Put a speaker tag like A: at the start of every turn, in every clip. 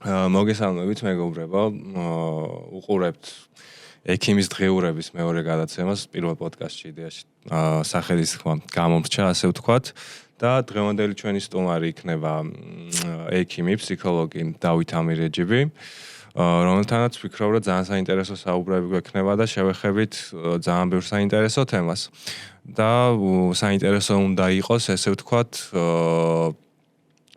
A: მოგესალმებით მეგობრებო, უყურებთ ექიმის დღეურების მეორე გადაცემას პირველ პოდკასტში იდეაში სახელის თქმა გამომრჩა, ასე ვთქვათ და დღევანდელი ჩვენი სტუმარი იქნება ექიმი, ფსიქოლოგი დავით ამირეჯიბი, რომელთანაც ვფიქრობ, რომ ძალიან საინტერესო საუბრები გვექნება და შევეხებით ძალიან ბევრ საინტერესო თემას. და საინტერესო უნდა იყოს, ესე ვთქვათ,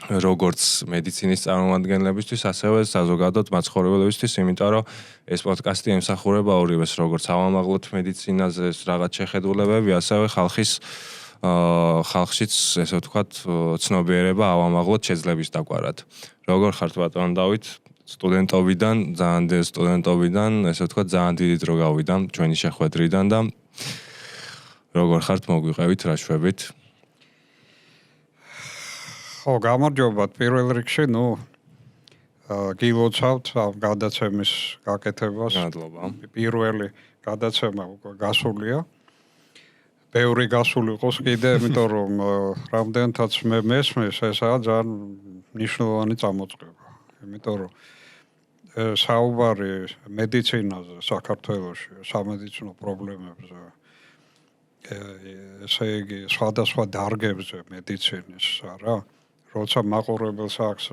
A: როგორც მედიცინის წარმომადგენლებისთვის, ასევე საზოგადოებრივ მაცხოვრებლებისთვის, იმიტომ რომ ეს პოდკასტი ემსახურება ორივეს, როგორც ავამაღლოთ მედიცინაზე რაღაც შეხედულებები, ასევე ხალხშიც, ესე ვთქვათ, ცნობიერება ავამაღლოთ შეძლების დაგვარად. როგორ ხართ ბატონო დავით? სტუდენტობიდან, ესე ვთქვათ, ძალიან დიდი დრო გავიდა ჩვენი შეხვედრიდან და როგორ ხართ, მოგვიყევით, რა შვებით?
B: ხო, გამარჯობათ პირველ რიგში, გილოცავთ ამ გადაცემის გაკეთებას.
A: მადლობა.
B: პირველი გადაცემა უკვე გასულია. ბევრი გასული იყოს კიდე, იმიტომ რომ რამდენთაც მე მესმის, ესაა ძალიან მნიშვნელოვანი წამოწყება. იმიტომ რომ საუბარი მედიცინაზე საქართველოში, სამედიცინო პრობლემებზე, ესე იგი, სხვადასხვა დარგებზე მედიცინის, რა. როცა მაყურებელს აქვს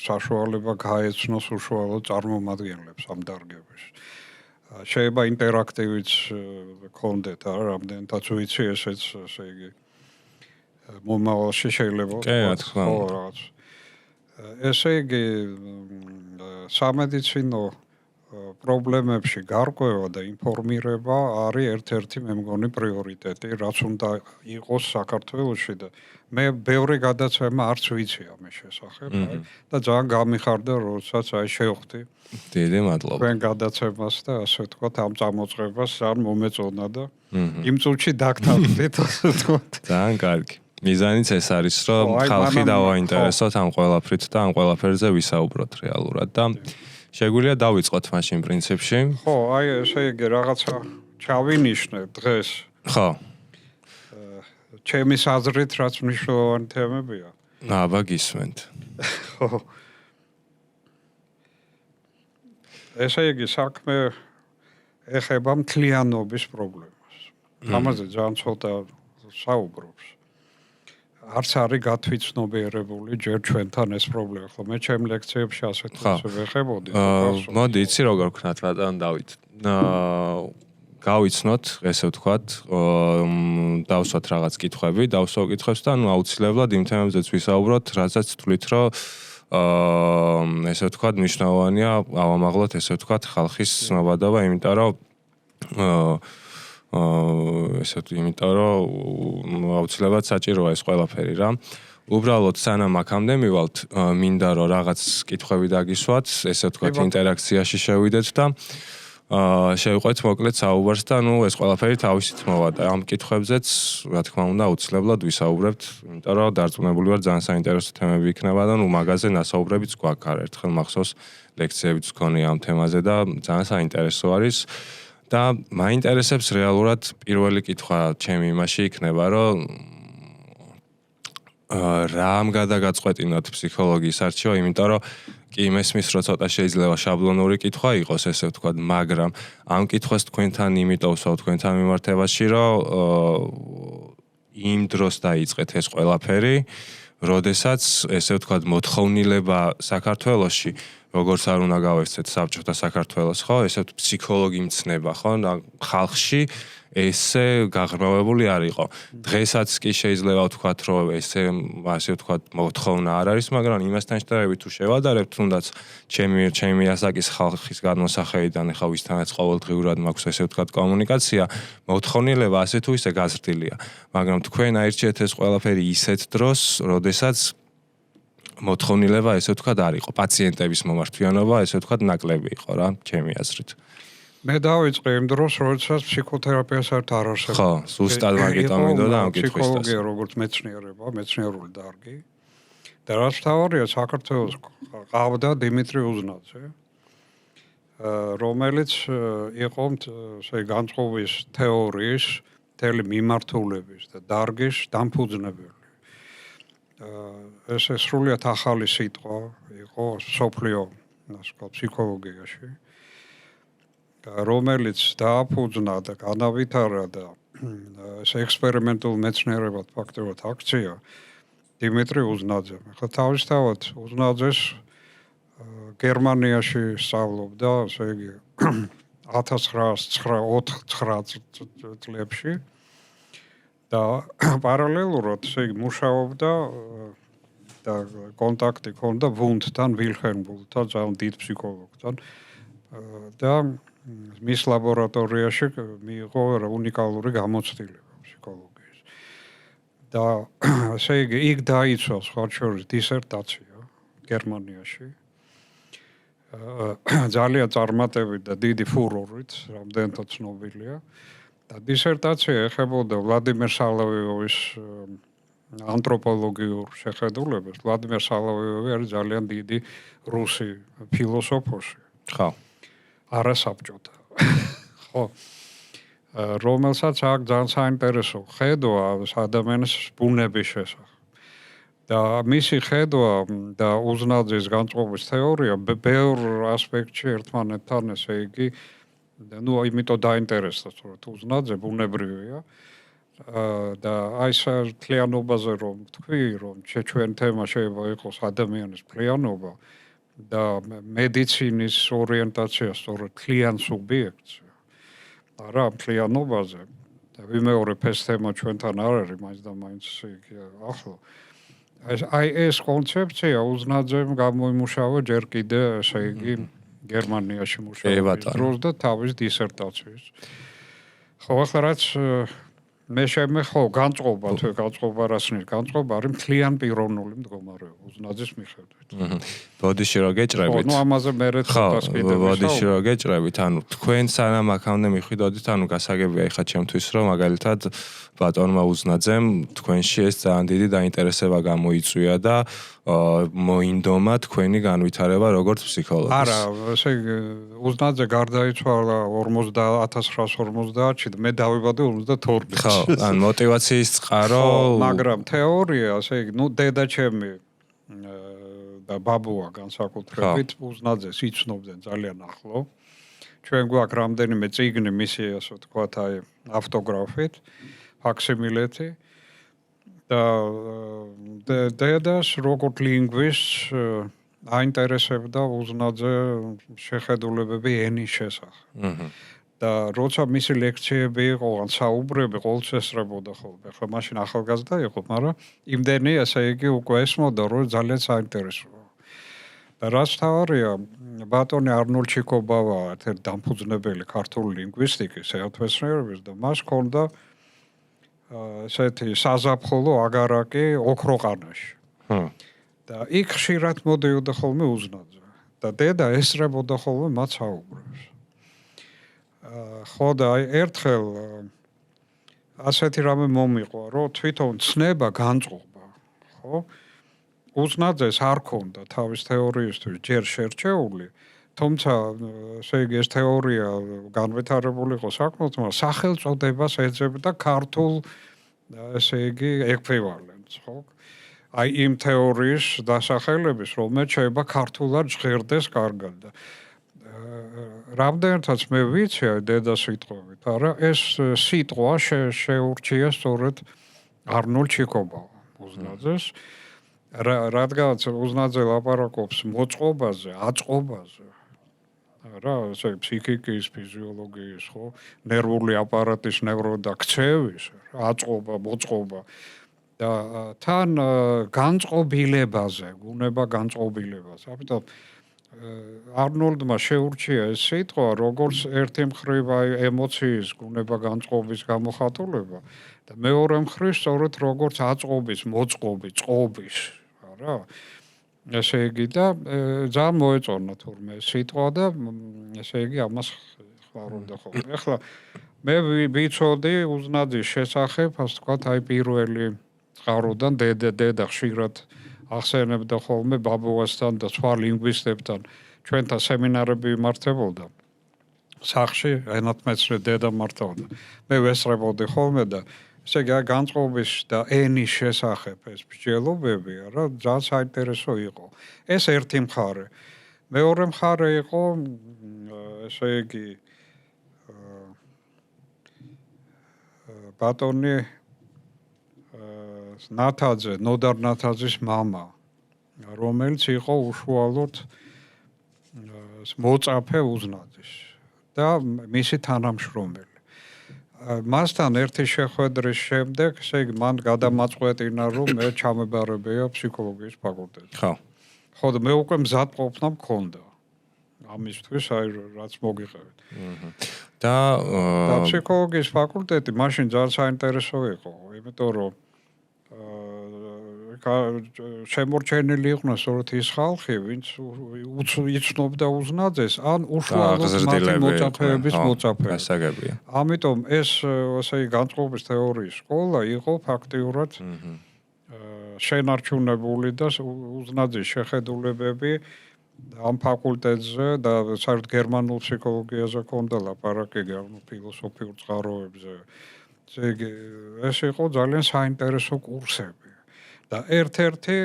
B: საშუალება გაეცნოს უშუალოდ წარმომადგენლებს ამ დარგების. შეიძლება ინტერაქტივიც გქონდეთ, რამდენადაც ვიცი, ესეც, ესე იგი, მომავალში შეიძლება
A: რაღაც.
B: ესე იგი, სამედიცინო პრობლემებში გარკვევა და ინფორმირება არის ერთ-ერთი მე მგონი პრიორიტეტი, რაც უნდა იყოს საქართველოში და მე ბევრი გადაცემა არც ვიცი ამის შესახებ, და ძალიან გამიხარდა, როდესაც შევხვდი.
A: დიდი მადლობა.
B: თქვენ გადაცემას და ასე ვთქვათ, ამ წამოწყებას ძალიან მომეწონა და იმ წუთში დაგთავდით, ასე ვთქვათ.
A: ძალიან კარგი. მიზანიც ეს არის, რომ ხალხი დავაინტერესოთ ამ ყველაფრით და ამ ყველაფერზე ვისაუბროთ რეალურად და შეგვიძლია დავიწყოთ მაშინ პრინციპში.
B: ხო, ესე იგი რაღაცა ჩავინიშნე დღეს.
A: ხო.
B: ჩემის აზრით რაც მნიშვნელოვანი თემებია.
A: აბა გისმენთ.
B: ხო. ესე იგი საქმე ეხება მთლიანობის პრობლემას. ამაზე ძალიან ცოტა საუბრობს. არც არის გათვითცნობიერებული ჯერ ჩვენთან ეს პრობლემა. ხო, მე ჩემ ლექციებში ასეთ თემებს ვეხებოდი.
A: მოდი, იცი როგორ ვქნათ ბატონ დავით. გავიცნოთ, ესე ვთქვათ, დავსვათ რაღაც კითხვები, დავსვათ კითხვებს და აუცილებლად იმ თემებზეც ვისაუბროთ, რასაც თვლით, რომ ესე ვთქვათ, მნიშვნელოვანია ავამაღლოთ, ესე ვთქვათ, ხალხის ცნობადობა, იმიტომ რომ აუცილებლად საჭიროა ეს ყველაფერი რა. უბრალოდ სანამ აქამდე მივალთ, მინდა რომ რაღაც კითხვები დაგისვათ, ესე ვთქვათ, ინტერაქციაში შევიდეთ და შევყვეთ მოკლედ საუბარს და ეს ყველაფერი თავისით მოვა და ამ კითხვებზეც, რა თქმა უნდა, აუცილებლად ვისაუბრებთ, იმიტომ რომ დარწმუნებული ვარ, ძალიან საინტერესო თემები იქნება და მაგაზე ნასაუბრებიც გვაქვს ერთხელ მახსოვს ლექციებიც გქონია ამ თემაზე და ძალიან საინტერესო არის. და მაინტერესებს რეალურად პირველი კითხვა ჩემი იმაში იქნება, რომ რა ამ გადაგაწყვეტინოთ ფსიქოლოგიის არჩევა, იმიტომ რომ კი მესმის, რომ ცოტა შეიძლება შაბლონური კითხვა იყოს, ესე ვთქვათ, მაგრამ ამ კითხვას თქვენთან იმიტომ ვსვავ თქვენთან მიმართებაში, რომ იმ დროს დაიწყეთ ეს ყველაფერი, როდესაც, ესე ვთქვათ, მოთხოვნილება საქართველოში, როგორც არ უნდა გავეცეთ საბჭოთა საქართველოს, ხო, ესე ფსიქოლოგი მცნება, ხო, ხალხში ესე გაღრმავებული არ იყო. დღესაც კი შეიძლება ვთქვათ, რომ ესე ვთქვათ, მოთხოვნა არ არის, მაგრამ იმასთან შედარებით თუ შევადარებთ, თუნდაც ჩემი ასაკის ხალხის განმოსახედიდან, ახლა ვისთანაც ყოველდღიურად მაქვს ესე ვთქვათ კომუნიკაცია, მოთხოვნილება ასე თუ ისე გაზრდილია. მაგრამ თქვენ აირჩიეთ ეს ყველაფერი ისეთ დროს, როდესაც მოთხოვნილება ესე ვთქვათ არ იყო. პაციენტების მომართვიანობა ესე ვთქვათ ნაკლები იყო რა, ჩემი აზრით.
B: მე დავიწყე იმ დროს, როდესაც ფსიქოთერაპიას არ არსებობდა.
A: ხო, ზუსტად მაგიტომ მინდოდა ამ კითხვის.
B: ფსიქოლოგია როგორც მეცნიერება, მეცნიერული დარგი. და რაც თავარია საქართველოს ყავდა დიმიტრი უზნაძე, რომელიც იყო ესე განწყობის თეორიის, მთელი მიმართულების და დარგის დამფუძნებელი. ეს სრულიად ახალი სიტყვა იყო სოფლიო ასე ვთქვათ, ფსიქოლოგიაში, რომელიც დააფუძნა და განავითარა და ეს ექსპერიმენტულ მეცნიერებად ფაქტობრივად აქცია დიმიტრი უზნაძემ. ახლა თავისთავად უზნაძეს გერმანიაში სწავლობდა, ასე იგი 1909 წლებში და პარალელურად ესე იგი მუშაობდა და კონტაქტი ჰქონდა ვუნდთან, ვილჰელმ-ვუნდთან, ძალიან დიდ ფსიქოლოგთან და მის ლაბორატორიაში მიიღო უნიკალური გამოცდილება ფსიქოლოგიის. და ესე იგი იქ დაიცვა სხვა შორის დისერტაცია გერმანიაში. ძალიან წარმატებით და დიდი ფურორით, რამდენადაც ცნობილია. და დისერტაცია ეხებოდა ვლადიმერ სოლოვიოვის ანთროპოლოგიურ შეხედულებას. ვლადიმერ სოლოვიოვი არის ძალიან დიდი რუსი ფილოსოფოსი.
A: ხო.
B: არასაბჭოთა. ხო. რომელსაც აქ ძალიან საინტერესო ხედვა ადამიანის ბუნების შესახებ. და მისი ხედვა და უზნაძის განწყობის თეორია ბევრ ასპექტში ერთმანეთთან ესე იგი იმიტომ დაინტერესდა, სწორედ უზნაძე ბუნებრივია. და აი ეს მთლიანობაზე რომ თქვი, რომ ჩვენ თემა შეიძლება იყოს ადამიანის მთლიანობა და მედიცინის ორიენტაცია სწორედ მთლიან სუბიექტს. არა მთლიანობაზე. და ვიმეორებ ეს თემა ჩვენთან არ არის, მაინც და მაინც ახლო. აი ეს კონცეფცია უზნაძემ გამოიმუშავა ჯერ კიდე, ესე იგი, გერმანიაში მუშაობის დროს და თავის დისერტაციის. ხო, ახლა რაც მე შემეხო განწყობა, თუ განწყობა რასნი განწყობა არის მთლიან პიროვნული მდგომარეობა უზნაძის მიხედვით.
A: ბოდიში რო გეჭრებით.
B: ხო, ნუ ამაზე მერე ცოტას კიდევ
A: ვისაუბროთ. ბოდიში რო გეჭრებით, ანუ თქვენ სანამ აქამდე მიხვიდოდით, ანუ გასაგებია ეხლა ჩემთვის, რომ მაგალითად ბატონმა უზნაძემ თქვენში ეს ძალიან დიდი დაინტერესება გამოიწვია და მოინდომა თქვენი განვითარება როგორც ფსიქოლოგის.
B: არა, ესე იგი უზნაძე გარდაიცვალა 1950-ში და მე დავიბადე 52-ში.
A: ხო, ან мотиваციის წყარო,
B: მაგრამ თეორია, ასე იგი, ნუ დედაჩემი და ბაბუა განსაკუთრებით უზნაძეს იცნობდნენ ძალიან ახლო. ჩვენ გვაქვს რამდენიმე წიგნი მისი, ასე ვთქვათ, აი ავტოგრაფით, ფაქსიმილეთი. და დედას როგორც ლინგვისტს აინტერესებდა უზნაძე შეხედულებები ენის შესახებ. და როცა მისი ლექციები იყო, ან საუბრები ყოველთვის ესწრებოდა ხოლმე. ხო, მაშინ ახალგაზრდა იყო, მაგრამ იმდენი, ასე იგი, უკვე ესმოდა, რომ ძალიან საინტერესოა. და რაც თავარია, ბატონი არნოლდ ჩიკობავა, ერთ-ერთი დამფუძნებელი ქართული ლინგვისტიკის, ეთნოსფერების და მას ჰქონდა ესეთი საზაფხულო აგარაკი ოქროყანაში. და იქ ხშირად მოდიოდა ხოლმე უზნაძე. და დედა ესწრებოდა ხოლმე მათ საუბრებს. ხო და ერთხელ ასეთი რამე მომიყვა, რომ თვითონ ცნება განწყობა, ხო? უზნაძეს არ ქონდა თავის თეორიისთვის ჯერ შერჩეული, თუმცა ესე იგი ეს თეორია განვითარებული იყო საკმაოდ, მაგრამ სახელწოდებას ეძებდა ქართულ ესე იგი ეკვივალენტს, ხო? აი იმ თეორიის დასახელების, რომელიც შეიძლება ქართულად ჟღერდეს კარგად და რამდენადაც მე ვიცი დედა სიტყვებით, არა ეს სიტყვა შეურჩია სწორედ არნოლდ ჩიკობავა უზნაძეს. რადგანაც უზნაძე ლაპარაკობს მოწყობაზე, აწყობაზე. რა, ესე ფსიქიკის, ფიზიოლოგიის, ხო, ნერვული აპარატის ნევროდა ქცევის, აწყობა, მოწყობა და თან განწყობილებაზე, გუნება განწყობილებაზე. ამიტომ არნოლდმა შეურჩია ეს სიტყვა, როგორც ერთი მხრივ აი ემოციის გუნება განწყობის გამოხატულება და მეორე მხრივ სწორედ როგორც აწყობის, მოწყობის, წყობის, არა? ესე იგი და ძალიან მოეწონა თურმე სიტყვა და ესე იგი ამას ხმარობდა ხოლმე. ახლა მე ვიცოდი უზნაძის შესახებ, ასე ვთქვათ, აი პირველი წყაროდან დედა ხშირად ახსენებდა ხოლმე ბაბუასთან და სხვა ლინგვისტებთან ჩვენთან სემინარები იმართებოდა. სახში ენათმეცნიერო დედა მართავდა. მე ვესწრებოდი ხოლმე და ესე იგი განწყობის და ენის შესახებ ეს მსჯელობები, რა, ძალიან საინტერესო იყო. ეს ერთი მხარე. მეორე მხარე იყო ესე იგი ბატონი ნათაძე, ნოდარ ნათაძის მამა, რომელიც იყო უშუალოდ მოწაფე უზნაძის და მისი თანამშრომელი. მასთან ერთი შეხვედრის შემდეგ, ესე იგი, მან გადამაწყვეტინა, რომ მე ჩამებარებია ფსიქოლოგიის ფაკულტეტზე. ხო, და მე უკვე მზადყოფნა მქონდა. ამისთვის, რაც მოგიყევით.
A: და
B: ფსიქოლოგიის ფაკულტეტი მაშინ ძალიან საინტერესო იყო, იმიტომ რომ შემორჩენილი იყვნენ სწორედ ის ხალხი, ვინც იცნობდა უზნაძეს, ან უშუალოდ მათი მოწაფეების მოწაფე. ამიტომ ეს, ასე იგი, განწყობის თეორიის სკოლა იყო ფაქტიურად შენარჩუნებული და უზნაძის შეხედულებები ამ ფაკულტეტზე და საერთოდ გერმანულ ფსიქოლოგიაზე ქონდა ლაპარაკი, ფილოსოფიურ წყაროებზე. ეს იყო ძალიან საინტერესო კურსები. და ერთ-ერთი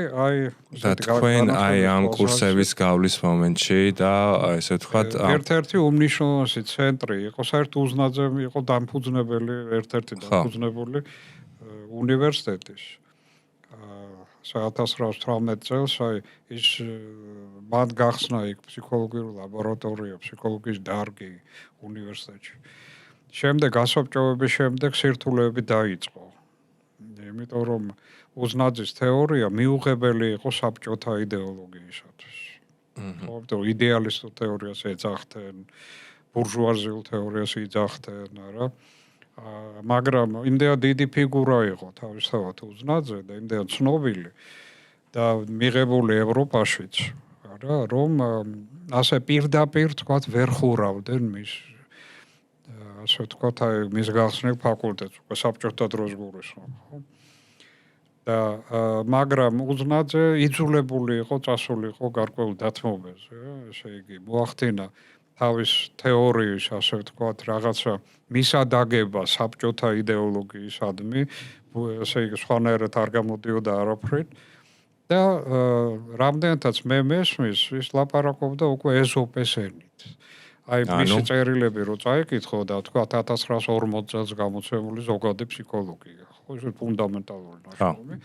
A: თქვენ ამ კურსების გავლის მომენტში და ესე ვთქვათ
B: ერთ-ერთი უმნიშვნელოვანესი ცენტრი იყო საერთოდ უზნაძე იყო დამფუძნებელი ერთ-ერთი დამფუძნებული უნივერსიტეტის 1918 წელს ის მან გახსნა იქ ფსიქოლოგიური ლაბორატორია, ფსიქოლოგიის დარგი უნივერსიტეტში. შემდეგ ასობჭოების შემდეგ სირთულეები დაიწყო. იმიტომ რომ უზნაძის თეორია მიუღებელი იყო საბჭოთა იდეოლოგიისათვის. ხო, იდეალისტურ თეორიას ეძახდნენ, ბურჟუაზიულ თეორიას იძახდნენ, არა? მაგრამ იმდენად დიდი ფიგურა იყო თავისთავად უზნაძე და იმდენად ცნობილი და მიღებული ევროპაშიც, არა, რომ ასე პირდაპირ თქვათ ვერ ხურავდნენ მის ასე ვთქვათ, მის გახსნილ ფაკულტეტს, უკვე საბჭოთა დროს გულისხმობ, ხო? და მაგრამ უზნაძე იძულებული იყო წასული იყო გარკვეულ დათმობაზე, ესე იგი, მოახდინა თავის თეორიის, ასე ვთქვათ, რაღაცა მისადაგება საბჭოთა იდეოლოგიისადმი, ესე იგი, სხვანაირად არ გამოდიოდა არაფრით და რამდენადაც მე მესმის, ის ლაპარაკობდა უკვე ეზოპეს ენით. მისი წერილები რო წაიკითხო და თქვა 1940 წელს გამოცემული ზოგადი ფსიქოლოგია, ხო, ეს ფუნდამენტალური ნაშრომი.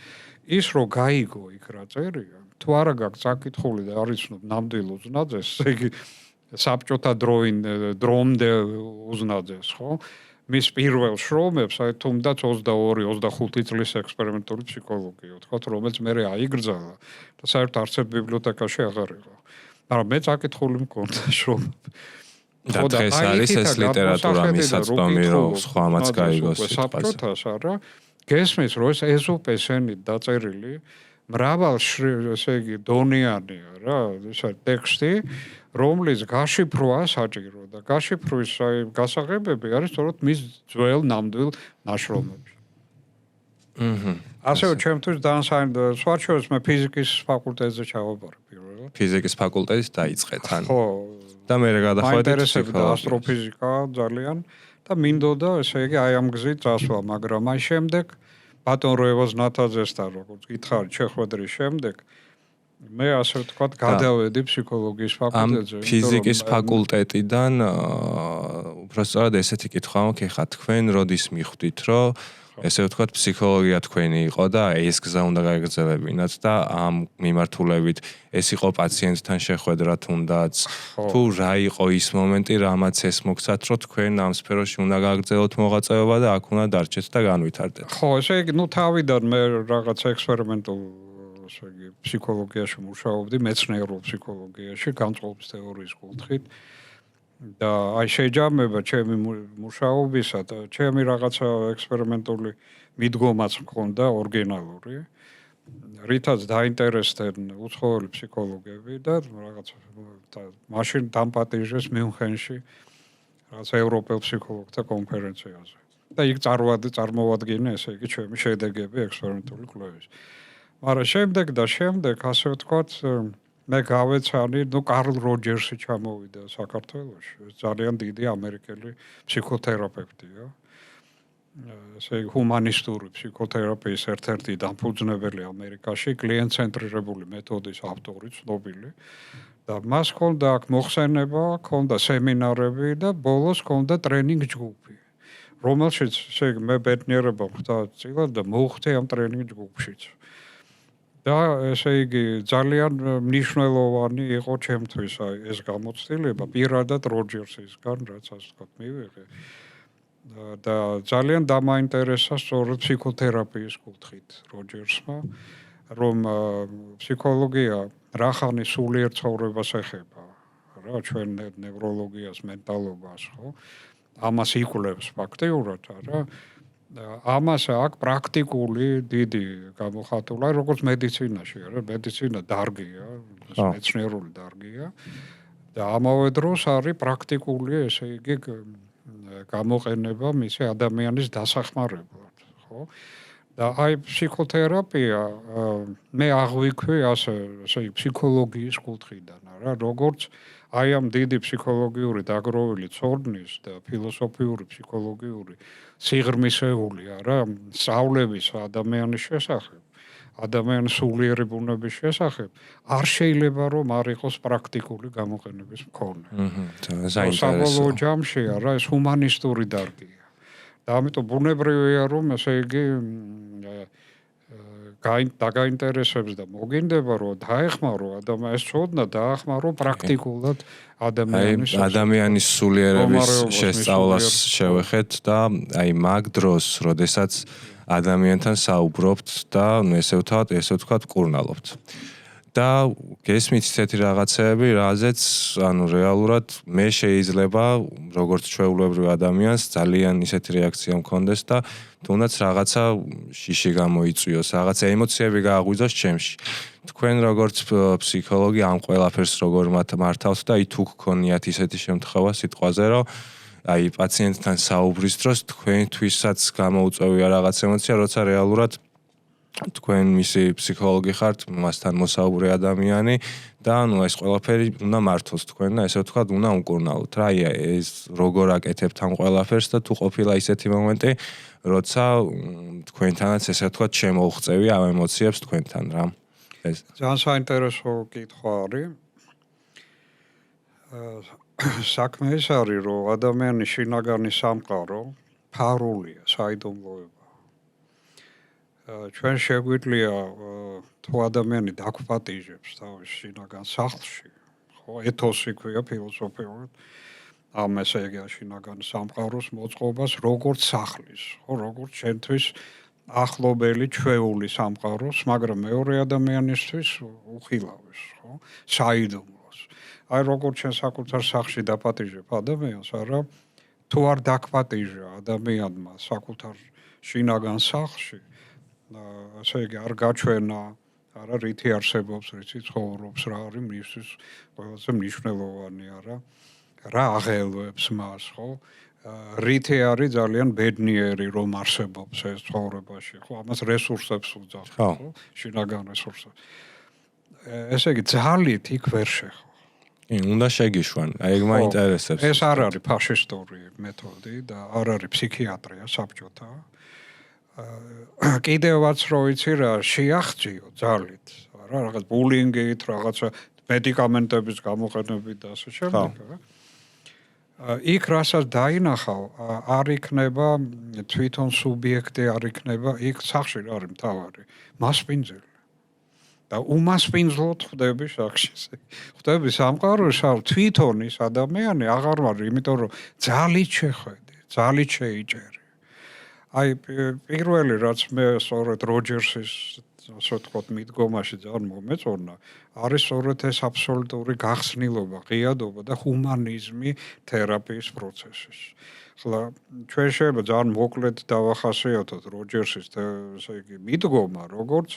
B: ის რო გაიგო იქ რა წერია, თუ არა გაქვს წაკითხული და არ იცნობ ნამდვილ უზნაძეს, ესე იგი საბჭოთა დრომდე უზნაძეს, ხო? მის პირველ შრომებს, თუნდაც 22-25 წლის ექსპერიმენტული ფსიქოლოგია, თქვა, რომელიც მე აიგრძალა და საერთოდ არცერთ ბიბლიოთეკაში აღარ იყო. მაგრამ მე წაკითხული მქონდა შრომები.
A: და დღეს არის ეს ლიტერატურა მისაწვდომი, რომ სხვამაც გაიგოს
B: საბჭოთას, არა? გესმის, რომ ეს ეზოპეს ენით დაწერილი მრავალ ესე იგი დონიანი, რა, ესა ტექსტი, რომლის გაშიფრვა საჭირო და გაშიფრვის გასაღებები არის სწორედ მის ძველ ნამდვილ ნაშრომებში. ასევე ჩემთვის ძალიან საინტერესო მე ფიზიკის ფაკულტეტზე ჩავაბარე პირველად.
A: ფიზიკის ფაკულტეტის დაიწყეთ ან.
B: ხო.
A: და მე გადახვედით
B: ფსიქოლოგია, ასტროფიზიკა ძალიან და მინდოდა ესე იგი აი ამ გზით წასვლა, მაგრამ აი შემდეგ ბატონ როევოს ნათაძესთან როგორც გითხარი შეხვედრის შემდეგ მე ასე ვთქვათ გადავედი ფსიქოლოგიის ფაკულტეტზე.
A: ამ ფიზიკის ფაკულტეტიდან უბრალოდ ესეთი კითხვა მაქვს, ხა თქვენ როდის მიხვდით, რომ ესე ვთქვათ ფსიქოლოგია თქვენი იყო და ეს გზა უნდა გაიგრძელებინათ და ამ მიმართულებით ეს იყო პაციენტთან შეხვედრა თუნდაც თუ რა იყო ის მომენტი, რამაც ეს მოგცათ, რომ თქვენ ამ სფეროში უნდა გააგრძელოთ მოღვაწეობა და აქ უნდა დარჩეთ და განვითარდეთ.
B: ხო, ესე იგი, თავიდან მე რაღაც ექსპერიმენტულ ესე იგი ფსიქოლოგიაში მუშაობდი, მეცნიერულ ფსიქოლოგიაში, განწყობის თეორიის კუთხით. და აი შეჯამება ჩემი მუშაობისა და ჩემი რაღაცა ექსპერიმენტული მიდგომაც მქონდა ორიგინალური, რითაც დაინტერესდნენ უცხოელი ფსიქოლოგები და რაღაცა მაშინ დამპატიჟეს მიუნხენში რაღაც ევროპელ ფსიქოლოგთა კონფერენციაზე. და იქ წარმოვადგინე ესე იგი ჩემი შედეგები ექსპერიმენტული კვლევის. მაგრამ შემდეგ ასე ვთქვათ მე გავეცანი, კარლ როჯერსი ჩამოვიდა საქართველოში, ძალიან დიდი ამერიკელი ფსიქოთერაპევტია. ესე იგი ჰუმანისტური ფსიქოთერაპიის ერთ-ერთი დამფუძნებელი ამერიკაში კლიენტ-ცენტრირებული მეთოდის ავტორი ცნობილი და მას ჰქონდა აქ მოხსენება, ჰქონდა სემინარები და ბოლოს ჰქონდა ტრენინგ ჯგუფი, რომელშიც ესე იგი მე ბედნიერება ხვდა წილად და მოვხდი ამ ტრენინგ ჯგუფშიც. და ესე იგი ძალიან მნიშვნელოვანი იყო ჩემთვის ეს გამოცდილება პირადად როჯერსისგან, რაც ასე ვთქვათ, მივიღე. და ძალიან დამაინტერესა სწორედ ფსიქოთერაპიის კუთხით როჯერსმა, რომ ფსიქოლოგია რახანი სულიერ ცხოვრებას ეხება, რა ჩვენ ნევროლოგიას, მენტალობას, ხო? ამას იკვლევს ფაქტიურად, რა. ამას აქვს პრაქტიკული დიდი გამოხატულა, როგორც მედიცინაში, რა, მედიცინა დარგია, მეცნიერული დარგია და ამავე დროს არის პრაქტიკული, ესე იგი, გამოყენება მისი ადამიანის დასახმარებლად, ხო? და აი ფსიქოთერაპია მე აღვიქვი ასე იგი ფსიქოლოგიის კუთხიდან, რა, როგორც აი ამ დიდი ფსიქოლოგიური დაგროვილი ცოდნის და ფილოსოფიური ფსიქოლოგიური სიღრმისეულია, რა, სწავლების ადამიანის შესახებ, ადამიანის სულიერი ბუნების შესახებ, არ შეიძლება რომ არ იყოს პრაქტიკული გამოყენების მქონე. საბოლოო ჯამშია, რა, ეს ჰუმანისტური დარგია. და ამიტომ ბუნებრივია რომ ესე იგი დაგაინტერესებს და მოგინდება რომ დაეხმარო ადამიანს ცოდნა დაახმარო პრაქტიკულად
A: ადამიანის სულიერების შესწავლას შევეხეთ და აი მაგ დროს, როდესაც ადამიანთან საუბრობთ და ესე ვთქვათ, კურნალობთ. და გესმით ისეთი რაღაცეები, რაზეც ანუ რეალურად მე შეიძლება როგორც ჩვეულებრივ ადამიანს ძალიან ისეთი რეაქცია მქონდეს და თუნდაც რაღაცა შიში გამოიწვიოს, რაღაცა ემოციები გააღვიძოს ჩემში. თქვენ როგორც ფსიქოლოგი ამ ყველაფერს როგორ მართავთ და თუ გქონიათ ისეთი შემთხვევა სიტყვაზე, რომ აი პაციენტთან საუბრის დროს თქვენთვისაც გამოუწვევია რაღაც ემოცია, როცა რეალურად თქვენ მისი ფსიქოლოგი ხართ, მასთან მოსაუბრე ადამიანი და ანუ ეს ყველაფერი უნდა მართოს თქვენ და ესე ვთქვათ, უნდა უკურნალოთ. რა ეს როგორ აკეთებთ ამ ყველაფერს და თუ ყოფილა ისეთი მომენტი, როცა თქვენთანაც ესე ვთქვათ, შემოუღწევია ამ ემოციებს თქვენთან რა. ეს
B: ძალიან საინტერესო კითხვა არის. საქმე ეს არის, რომ ადამიანის შინაგანი სამყარო ფარულია, საიდუმლოება. ჩვენ შეგვიძლია თუ ადამიანი დაგვპატიჟებს თავის შინაგან სახლში, ხო, ეთოსი ქვია ფილოსოფიურად, ამ ესე იგი შინაგან სამყაროს მოწყობას როგორც სახლის, ხო, როგორც ჩვენთვის ახლობელი ჩვეული სამყაროს, მაგრამ მეორე ადამიანისთვის უხილავეს, ხო, საიდუმლოს. აი როგორც ჩვენ საკუთარ სახლში დაპატიჟებ ადამიანს, არა, თუ არ დაგვპატიჟა ადამიანმა საკუთარ შინაგან სახლში ასე იგი არ გაჩვენა, არა რითი არსებობს, რითი ცხოვრობს, რა არის მისთვის ყველაზე მნიშვნელოვანი, რა აღელვებს მას, ხო? რითი არის ძალიან ბედნიერი რომ არსებობს ეს ცხოვრებაში, ხო? ამას რესურსებს უძახს, ხო? შინაგან რესურსებს. ესე იგი ძალით იქ ვერ შეხო.
A: უნდა შეგიშვან, აი ეგ მაინტერესებს.
B: ეს არ არის ფაშისტური მეთოდი და არ არის ფსიქიატრია საბჭოთა. კიდევაც რო იცი რა შეახციო ძალით, რა რაღაც ბულინგით, რაღაცა მედიკამენტების გამოყენებით და ასე შემდეგ, რა. იქ რასაც დაინახავ, არ იქნება თვითონ სუბიექტი არ იქნება, იქ სახში რა არის მთავარი, მასპინძელი. და უმასპინძლოდ ხვდები სახში. ხვდები სამყაროში, თვითონ ის ადამიანი აღარ ვარ, იმიტომ რომ ძალით შეხედი, ძალით შეიჭერი. აი პირველი რაც მე სწორედ როჯერსის ასე ვთქვათ მიდგომაში ძალიან მომეწონა, არის სწორედ ეს აბსოლუტური გახსნილობა, ღიადობა და ჰუმანიზმი თერაპიის პროცესის. ხლა ჩვენ შეიძლება ძალიან მოკლედ დავახასიათოთ როჯერსის ესე იგი მიდგომა, როგორც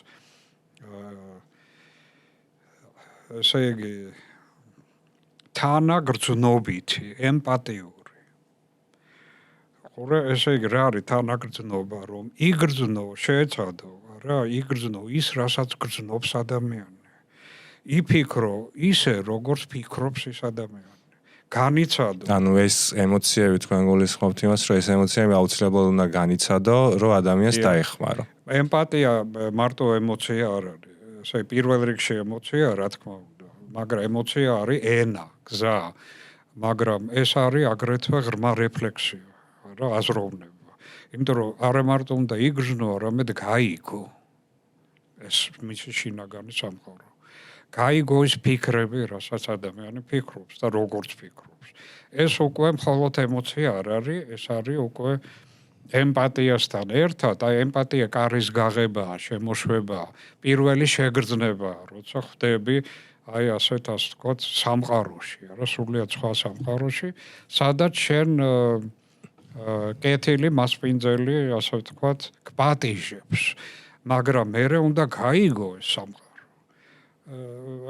B: ესე იგი თანაგრძნობითი, ემპათიური. ესე იგი რა არის თანაგრძნობა, რომ იგრძნო, შეეცადო, რა, იგრძნო ის, რასაც გრძნობს ადამიანი. იფიქრო ისე, როგორც ფიქრობს ის ადამიანი. განიცადო.
A: ანუ ეს ემოციები თქვენ გულისხმობთ იმას, რომ ეს ემოციები აუცილებლად უნდა განიცადო, რომ ადამიანს დაეხმარო.
B: ემპათია მარტო ემოცია არ არის. ესე პირველ რიგში ემოცია, რა თქმა უნდა, მაგრამ ემოცია არის ენა, გზა, მაგრამ ეს არის აგრეთვე ღრმა რეფლექსია, რა აზროვნება. იმიტომ რომ არა მარტო უნდა იგრძნო, არამედ გაიგო. ეს მისი შინაგანი სამყარო. გაიგო ის ფიქრები, რასაც ადამიანი ფიქრობს და როგორც ფიქრობს. ეს უკვე მხოლოდ ემოცია არ არის, ეს არის უკვე ემპათიასთან ერთად, აი ემპათია კარის გაღებაა, შემოშვებაა, პირველი შეგრძნება, როცა ხდები აი ასეთ ვთქვათ სამყაროში, არა სრულიად სხვა სამყაროში, სადაც შენ კეთილი მასპინძელი, ასე ვთქვათ, გპატიჟებს, მაგრამ მერე უნდა გაიგო ეს სამყარო.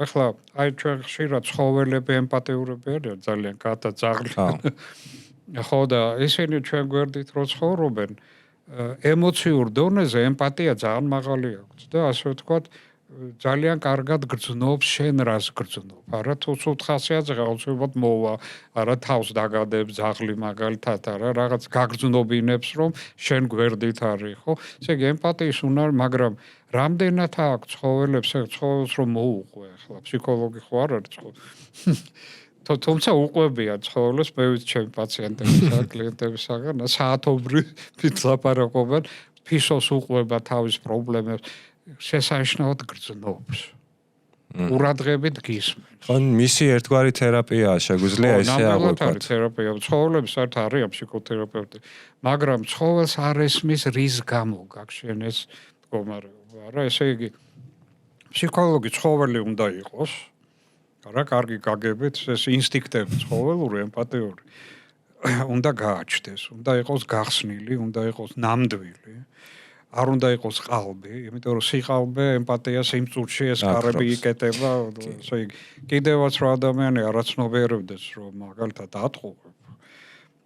B: ახლა აი ჩვენ ხშირად ცხოველები ემპათიურები არიან ძალიან გადაძაღლი. ხო და ისინი ჩვენ გვერდით რო ცხოვრობენ, ემოციურ დონეზე ემპათია ძალიან მაღალი აქვს და ასე ვთქვათ, ძალიან კარგად გრძნობს შენ რას გრძნობ. არა თუ ცუდ ხასიათზე გაუცილებლად მოვა, არა თავს დაგადებს ძაღლი მაგალითად, არა რაღაც გაგრძნობინებს რომ შენ გვერდით არის, ხო? ესე იგი ემპათიის უნარი, მაგრამ რამდენად აქვს ცხოველებს, ცხოველს რომ მოუყვე, ახლა ფსიქოლოგი ხო არ არის ცხოველი. თუმცა უყვებიან ცხოველს, მე ვიცი ჩემი პაციენტებისა, კლიენტებისაგან, საათობრივ ლაპარაკობენ, ფისოს უყვება თავის პრობლემებს, შესანიშნავად გრძნობს. ყურადღებით გისმენს.
A: ხო, მისი ერთგვარი თერაპიაა, შეგვიძლია ესე
B: აღვიქვათ. არის თერაპია, ცხოველებს არ არიან ფსიქოთერაპევტი, მაგრამ ცხოველს არ ესმის რის გამო გაგშენ ეს მდგომარეობა, არა, ესე იგი ფსიქოლოგი ცხოველი უნდა იყოს. არა, კარგი გაგებით, ეს ინსტინქტები ცხოველური, ემპათიური უნდა გააჩნდეს, უნდა იყოს გახსნილი, უნდა იყოს ნამდვილი. არ უნდა იყოს ყალბი, იმიტომ რომ სიყალბე ემპათიას იმ წუთში ეს კარები იკეტება, ესე იგი კიდევაც რა ადამიანი არაცნობიერებდეს, რომ მაგალითად ატყუებ.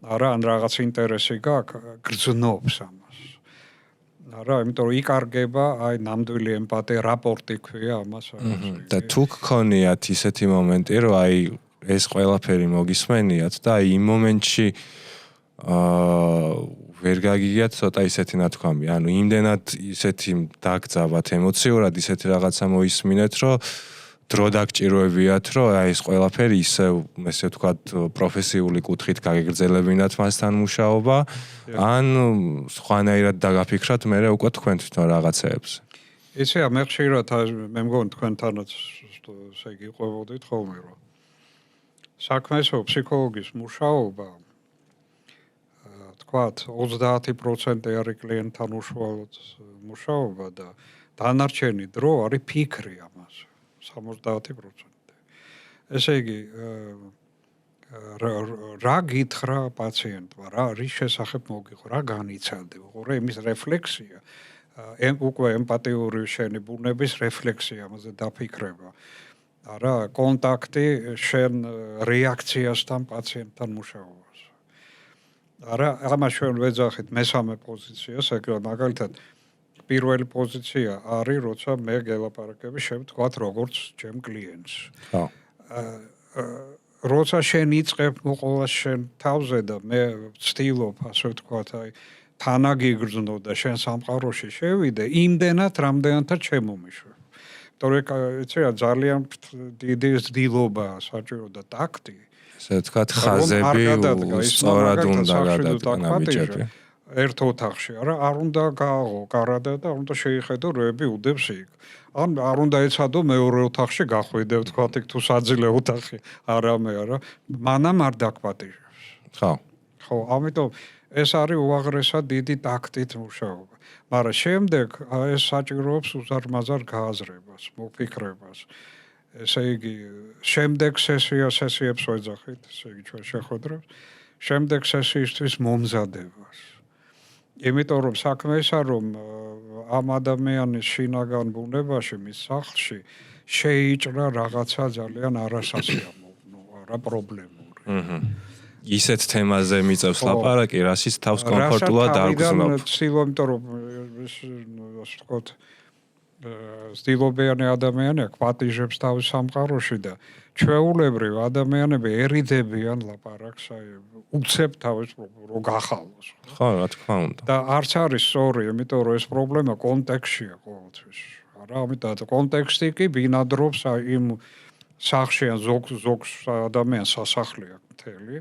B: არა, ან რაღაც ინტერესი გაქვს, გრძნობს ამას. არა, იმიტომ რომ იკარგება აი ნამდვილი ემპათია, რაპორტი ქვია ამას.
A: და თუ გქონიათ ისეთი მომენტი, რომ აი ეს ყველაფერი მოგისმენიათ და აი იმ მომენტში ვერ გაგიგიათ ცოტა ისეთი ნათქვამი, ანუ იმდენად ისეთი დაგძაბათ ემოციურად, ისეთი რაღაცა მოისმინეთ, რომ დრო დაგჭიროებიათ, რომ აი ეს ყველაფერი ისევ, ესე ვთქვათ, პროფესიული კუთხით გაგეგრძელებინათ მასთან მუშაობა, ან სხვანაირად დაგაფიქრათ მერე უკვე თქვენ თვითონ რაღაცეებს.
B: ისეა, მე ხშირად მე მგონი თქვენთანაც ესე იგი ყვებოდით ხოლმე, რომ საქმესო ფსიქოლოგის მუშაობა თქვათ 30% არის კლიენტთან უშუალოდ მუშაობა და დანარჩენი დრო არის ფიქრი ამას 70%. ესე იგი რა გითხრა პაციენტმა, რა რის შესახებ მოგიხო, რა განიცადე, უყურე იმის რეფლექსია, უკვე ემპათიური შენი ბუნების რეფლექსია, ამაზე დაფიქრება. არა, კონტაქტი შენ რეაქციასთან პაციენტთან მუშაობას. არა, ამას ჩვენ ვეძახით მესამე პოზიციას, ეგრე მაგალითად პირველი პოზიცია არის, როცა მე გელაპარაკები შენ თქვათ როგორც ჩემ კლიენტს.
A: ხო.
B: როცა შენ იწყებ მოყოლას შენ თავზე და მე ვცდილობ, ასე ვთქვათ, აი თანაგიგრძნო და შენ სამყაროში შევიდე, იმდენად რამდენადაც შემომიშვებ. იცი რა, ძალიან დიდი ცდილობაა საჭირო და ტაქტი.
A: ესე ვთქვათ, ხაზები სწორად უნდა გადაგაკეთო.
B: ერთ ოთახში, არა, არ უნდა გააღო კარადა და არ უნდა შეიხედო როები უდებს იქ. ან არ უნდა ეცადო მეორე ოთახში გახვიდე, ვთქვათ, იქ თუ საძილე ოთახი, არამე, არა, მანამ არ დაგპატიჟებს.
A: ხო.
B: ხო, ამიტომ ეს არის უაღრესად დიდი ტაქტით მუშაობა. მაგრამ შემდეგ ეს საჭიროებს უზარმაზარ გააზრებას, მოფიქრებას. ესე იგი, შემდეგ სესიებს ვეძახით, ესე იგი ჩვენ შეხვედრებს, შემდეგ სესიისთვის მომზადებას. იმიტომ რომ საქმე ისაა, რომ ამ ადამიანის შინაგან ბუნებაში, მის სახლში შეიჭრა რაღაცა ძალიან არასასიამოვნო, არა პრობლემური.
A: ისეთ თემაზე მიწევს ლაპარაკი, რასიც თავს კომფორტულად არ გრძნობ.
B: ვცდილობ, იმიტომ რომ ასე ვთქვათ, ზდილობიანი ადამიანი აქვს პატიჟებს თავის სამყაროში და ჩვეულებრივ ადამიანები ერიდებიან ლაპარაკს, უცებ თავის რო გახალოს.
A: ხო, რა თქმა უნდა.
B: და არც არის სწორი, იმიტომ რომ ეს პრობლემა კონტექსტშია ყოველთვის. არა, ამიტომ კონტექსტი კი ბინადრობს იმ სახში ან ზოგ ადამიანს სასახლე აქვს მთელი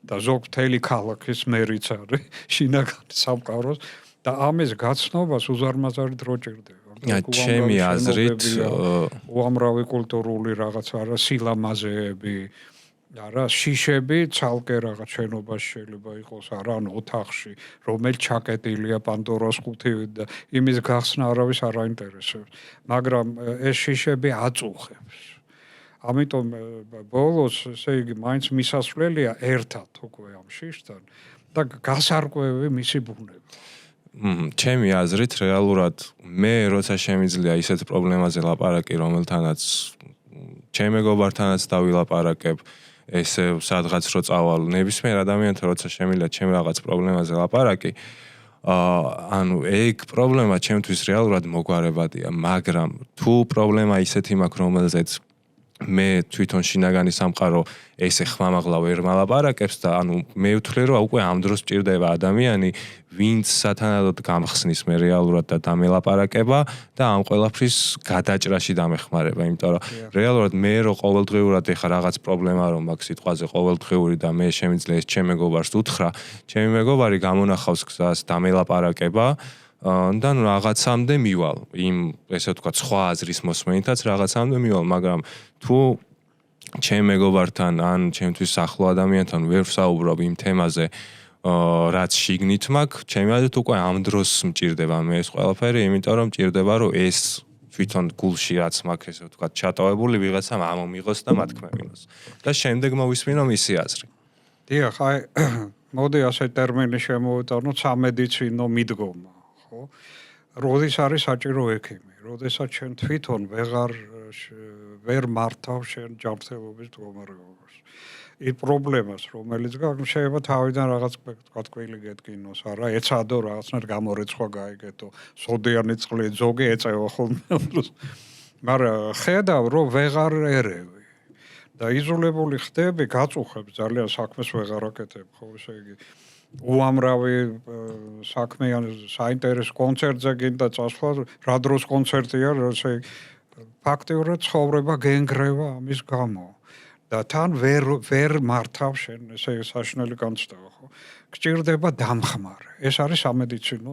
B: და ზოგ მთელი ქალაქის მერიც არის შინაგანი სამყაროს და ამის გაცნობას უზარმაზარი დრო ჭირდება.
A: ჩემი აზრით
B: უამრავი კულტურული რაღაც არა სილამაზეები არა შიშები ცალკე რაღაც შენობაში შეიძლება იყოს არა ან ოთახში რომელიც ჩაკეტილია პანდორას ყუთივით და იმის გახსნა არავის არ აინტერესებს მაგრამ ეს შიშები აწუხებს ამიტომ ბოლოს ესე იგი მაინც მისასვლელია ერთად უკვე ამ შიშთან და გასარკვევი მისი ბუნება
A: ჩემი აზრით რეალურად მე როცა შემიძლია ისეთ პრობლემაზე ლაპარაკი რომელთანაც ჩემ მეგობართანაც დავილაპარაკებ ესე სადღაც რო წავალ ნებისმიერ ადამიანთან როცა შემიძლია ჩემ რაღაც პრობლემაზე ლაპარაკი ანუ ეგ პრობლემა ჩემთვის რეალურად მოგვარებადია მაგრამ თუ პრობლემა ისეთი მაქვს რომელზეც მე თვითონ შინაგანი სამყარო ესე ხმამაღლა ვერ მალაპარაკებს და ანუ მე ვთვლი რომ უკვე ამ დროს ჭირდება ადამიანი ვინც სათანადოდ გამხსნის მე რეალურად და დამელაპარაკება და ამ ყველაფრის გადაჭრაში დამეხმარება იმიტომ რომ რეალურად მე რო ყოველდღიურად ეხა რაღაც პრობლემა რომ მაქვს სიტყვაზე ყოველდღიური და მე შემიძლია ეს ჩემ მეგობარს უთხრა ჩემი მეგობარი გამონახავს გზას დამელაპარაკება და ნუ რაღაცამდე მივალ იმ ესე ვთქვათ სხვა აზრის მოსმენითაც რაღაცამდე მივალ მაგრამ თუ ჩემ მეგობართან ან ჩემთვის ახლო ადამიანთან ვერ ვსაუბრობ იმ თემაზე რაც შიგნით მაქვს ჩემი აზრით უკვე ამ დროს მჭირდება მე ეს ყველაფერი იმიტომ რომ მჭირდება რომ ეს თვითონ გულში რაც მაქვს ესე ვთქვათ ჩატოვებული ვიღაცამ ამომიღოს და მათქმევინოს და შემდეგ მოვისმინო მისი აზრი
B: დიახ აი მოდი ასე ტერმინი შემოვიტანოთ სამედიცინო მიდგომა ხო? როდის არის საჭირო ექიმი? როდესაც შენ თვითონ ვერ მართავ შენ ჯანმრთელობის მდგომარეობას. ის პრობლემას, რომელიც გაქვს, შეიძლება თავიდან რაღაც კვილი გეტკინოს, არა, ეცადო რაღაცნაირ გამორეცხვა გაიგეთო, სოდიანი წყლით ზოგი ეწევა ხოლმე. მაგრამ ხედავ, რომ ვეღარ ერევი. და იზოლებული ხდები, გაწუხებ ძალიან საქმეს ვეღარ აკეთებ, ხო, ესე იგი უამრავი საქმე ან საინტერესო კონცერტზე გინდა წასვლა, რა დროს კონცერტია, ესე ფაქტიურად ცხოვრება გენგრევა ამის გამო. და თან ვერ მართავ შენ ესე საშინელი განცდავა, ხო? გჭირდება დამხმარე. ეს არის სამედიცინო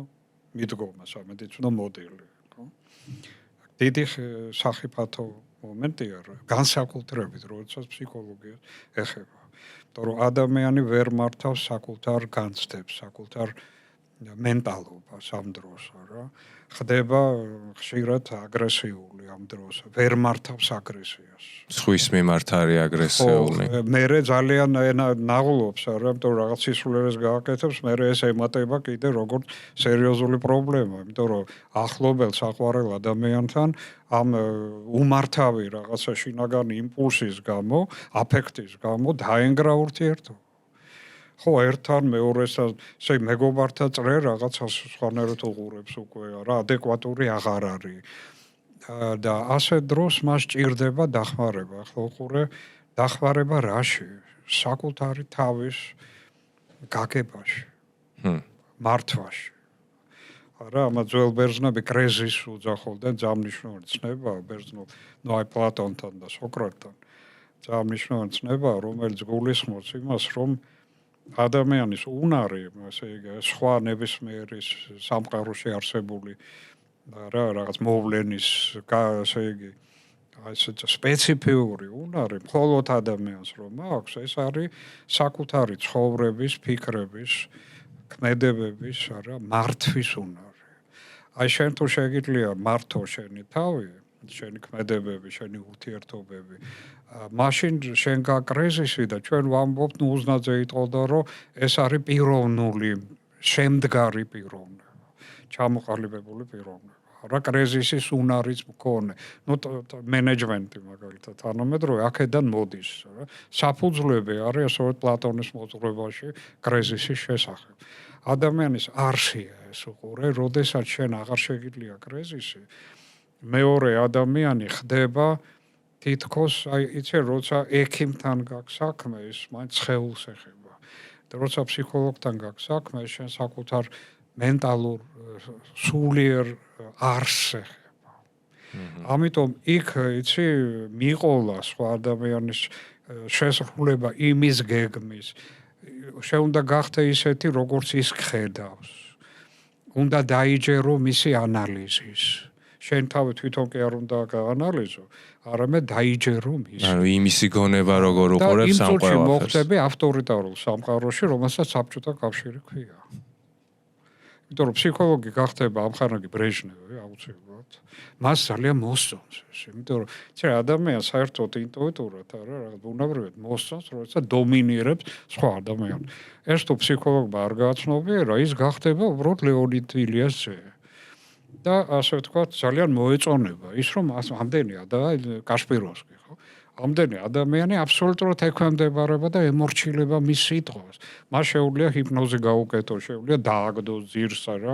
B: მიდგომა, სამედიცინო მოდელი, ხო? დიდი სახიფათო მომენტია, განსაკუთრებით, როდესაც ფსიქოლოგია ეხება. იმიტომ რომ ადამიანი ვერ მართავს საკუთარ განცდებს, საკუთარ მენტალობას ამ დროს, რა. ხდება ხშირად აგრესიული ამ დროს, ვერ მართავს აგრესიას.
A: სხვის მიმართ არის აგრესიული.
B: მერე ძალიან ნაღლობს, რა, იმიტომ რომ რაღაც სისულელეს გააკეთებს, მერე ეს ემატება კიდე როგორც სერიოზული პრობლემა, იმიტომ რომ ახლობელ საყვარელ ადამიანთან ამ უმართავი რაღაცა შინაგანი იმპულსის გამო, აფექტის გამო დაენგრა ურთიერთობა. ხო, ერთთან მეორესთან, ესე მეგობართა წრე რაღაცას სხვანაირად უყურებს უკვე, რა, ადეკვატური აღარ არის. და ასე დროს მას ჭირდება დახმარება. ახლა უყურე, დახმარება რაში? საკუთარი თავის გაგებაში. მართვაში. არა, ამა ძველ ბერძნები კრეზის უძახოლდნენ ძამნიშნული ცნება, ბერძნულ, ნუ აი პლატონთან და სოკრატთან. ძამნიშნული ცნება, რომელიც გულისხმობს იმას, რომ ადამიანის უნარი, ასე იგი, სხვა ნებისმიერი სამყაროში არსებული რა რაღაც მოვლენის, ასე იგი, ასე სპეციფიური უნარი, მხოლოდ ადამიანს რომ აქვს, ეს არის საკუთარი ცხოვრების, ფიქრების, ქმედებების, არა, მართვის უნარი. აი შენ თუ შეგიძლია მართო შენი თავი, შენი ქმედებები, შენი ურთიერთობები, მაშინ შენ გაკრეზისი და ჩვენ ვამბობთ უზნაძე იტყოდა რომ ეს არის პიროვნული შემდგარი პიროვნება ჩამოყალიბებული პიროვნება რა კრიზისის უნარის მქონე ნუ მენეჯმენტი მაგალითად თანამედროვე აქედან მოდის რა საფუძვლები არის ასეთ პლატონის მოძღვრებაში კრიზისის შესახებ ადამიანის არსია ეს უყურე როდესაც შენ აღარ შეგიძლია კრიზისი მეორე ადამიანი ხდება თითქოს იცი როცა ექიმთან გაქვს საქმე ის მაინც სხეულს ეხება და როცა ფსიქოლოგთან გაქვს საქმე შენ საკუთარ მენტალურ სულიერ არსს ეხება ამიტომ იქ იცი მიყოლა სხვა ადამიანის შესრულება იმის გეგმის შენ უნდა გახდე ისეთი როგორც ის ხედავს უნდა დაიჯერო მისი ანალიზის შენ თავი თვითონ კი არ უნდა გაანალიზო არამედ დაიჯერო მისი
A: ანუ იმისი გონება როგორ უყურებს ამ ყველაფერს
B: და იმ მოხდები ავტორიტარულ სამყაროში რომელსაც საბჭოთა კავშირი ქვია იმიტომ რომ ფსიქოლოგი გახდება ამხანაგი ბრეჟნევი აუცილებლად მას ძალიან მოსწონს ეს იმიტომ რომ ცე ადამიანს საერთოდ ინტუიტურად არა რაღაც ბუნებრივად მოსწონს როცა დომინირებს სხვა ადამიანი ეს თუ ფსიქოლოგმა არ გააცნობიერა ის გახდება უბრალოდ ლეონიდ ილიას ძე და ასე ვთქვათ ძალიან მოეწონება ის რომ ამდენია და კაშპიროვსკი ხო ამდენი ადამიანი აბსოლუტურად ექვემდებარება და ემორჩილება მის სიტყვას მას შეუძლია ჰიპნოზი გაუკეთოს შეუძლია დააგდოს ძირს არა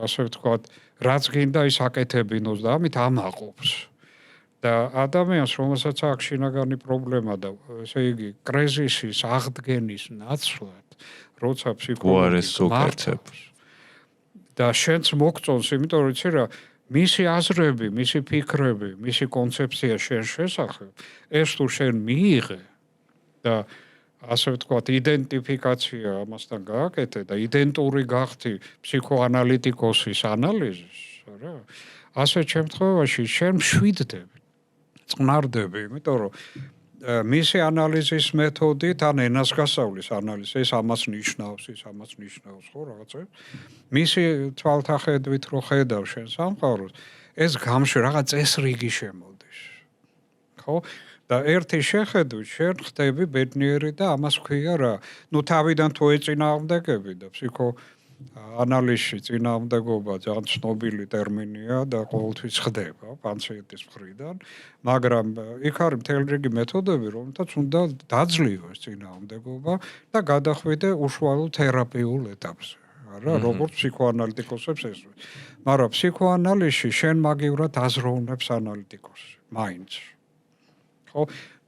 B: ასე ვთქვათ რაც გინდა ის აკეთებინოს და ამით ამაყობს და ადამიანს რომელსაც აქვს შინაგანი პრობლემა და ესე იგი კრიზისის აღდგენის ნაცვლად როცა ფსიქოლოგი მართავს და შენც მოგწონს იმიტომ რომ იცი რა მისი აზრები, მისი ფიქრები, მისი კონცეფცია შენ შესახებ ეს თუ შენ მიიღე და ასე ვთქვათ იდენტიფიკაცია ამასთან გააკეთე და იდენტური გახდი ფსიქოანალიტიკოსის ანალიზის რა ასე შემთხვევაში შენ მშვიდდები წყნარდები იმიტომ რომ მისი ანალიზის მეთოდით ან ენას გასავლის ანალიზი ეს ამას ნიშნავს ხო რაღაცა მისი თვალთახედვით რო ხედავ შენ სამყაროს ეს რაღაც წესრიგი შემოდის ხო და ერთი შეხედვით შენ ხდები ბედნიერი და ამას ქვია რა ნუ თავიდან თუ ეწინააღმდეგები და ანალიზში წინააღმდეგობა ძალიან ცნობილი ტერმინია და ყოველთვის ხდება პაციენტის მხრიდან, მაგრამ იქ არის მთელი რიგი მეთოდები, რომელთაც უნდა დაძლივოს წინააღმდეგობა და გადახვიდე უშუალო თერაპიულ ეტაპზე. არა, როგორც ფსიქოანალიტიკოსებს ეს. მაგრამ ფსიქოანალიზში შენ მაგივრად აზროვნებს ანალიტიკოსს, მაინც. ხო,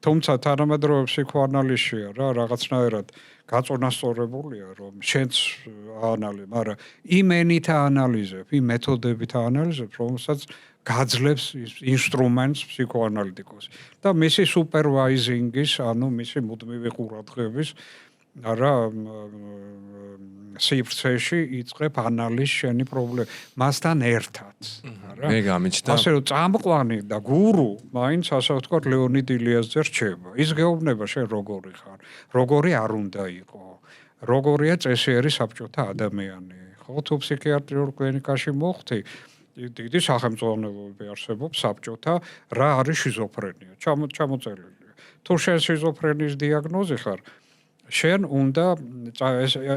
B: თუმცა თანამედროვე ფსიქოანალიზშია რა, რაღაცნაირად გაწონასწორებულია, რომ შენც აანალიზებ, მაგრამ იმ ენით აანალიზებ, იმ მეთოდებით აანალიზებ, რომელსაც გაძლევს ინსტრუმენტს ფსიქოანალიტიკოსი და მისი სუპერვაიზინგის, ანუ მისი მუდმივი ყურადღების არა სივრცეში იწყებ ანალიზს შენი პრობლემა მასთან ერთად არა
A: მე გამიჩნდა
B: ასე რომ წამყვანი და გურუ მაინც ასე ვთქვათ ლეონიდ ილიასძე რჩება ის გეუბნება შენ როგორი ხარ როგორი არ უნდა იყო როგორია წესიერი საბჭოთა ადამიანი ხო თუ ფსიქიატრიულ კლინიკაში მოხდი დიდი სახელმწიფოებრივი არსებობს საბჭოთა რა არის შიზოფრენია ჩამოწერილია თუ შენ შიზოფრენის დიაგნოზი ხარ შენ უნდა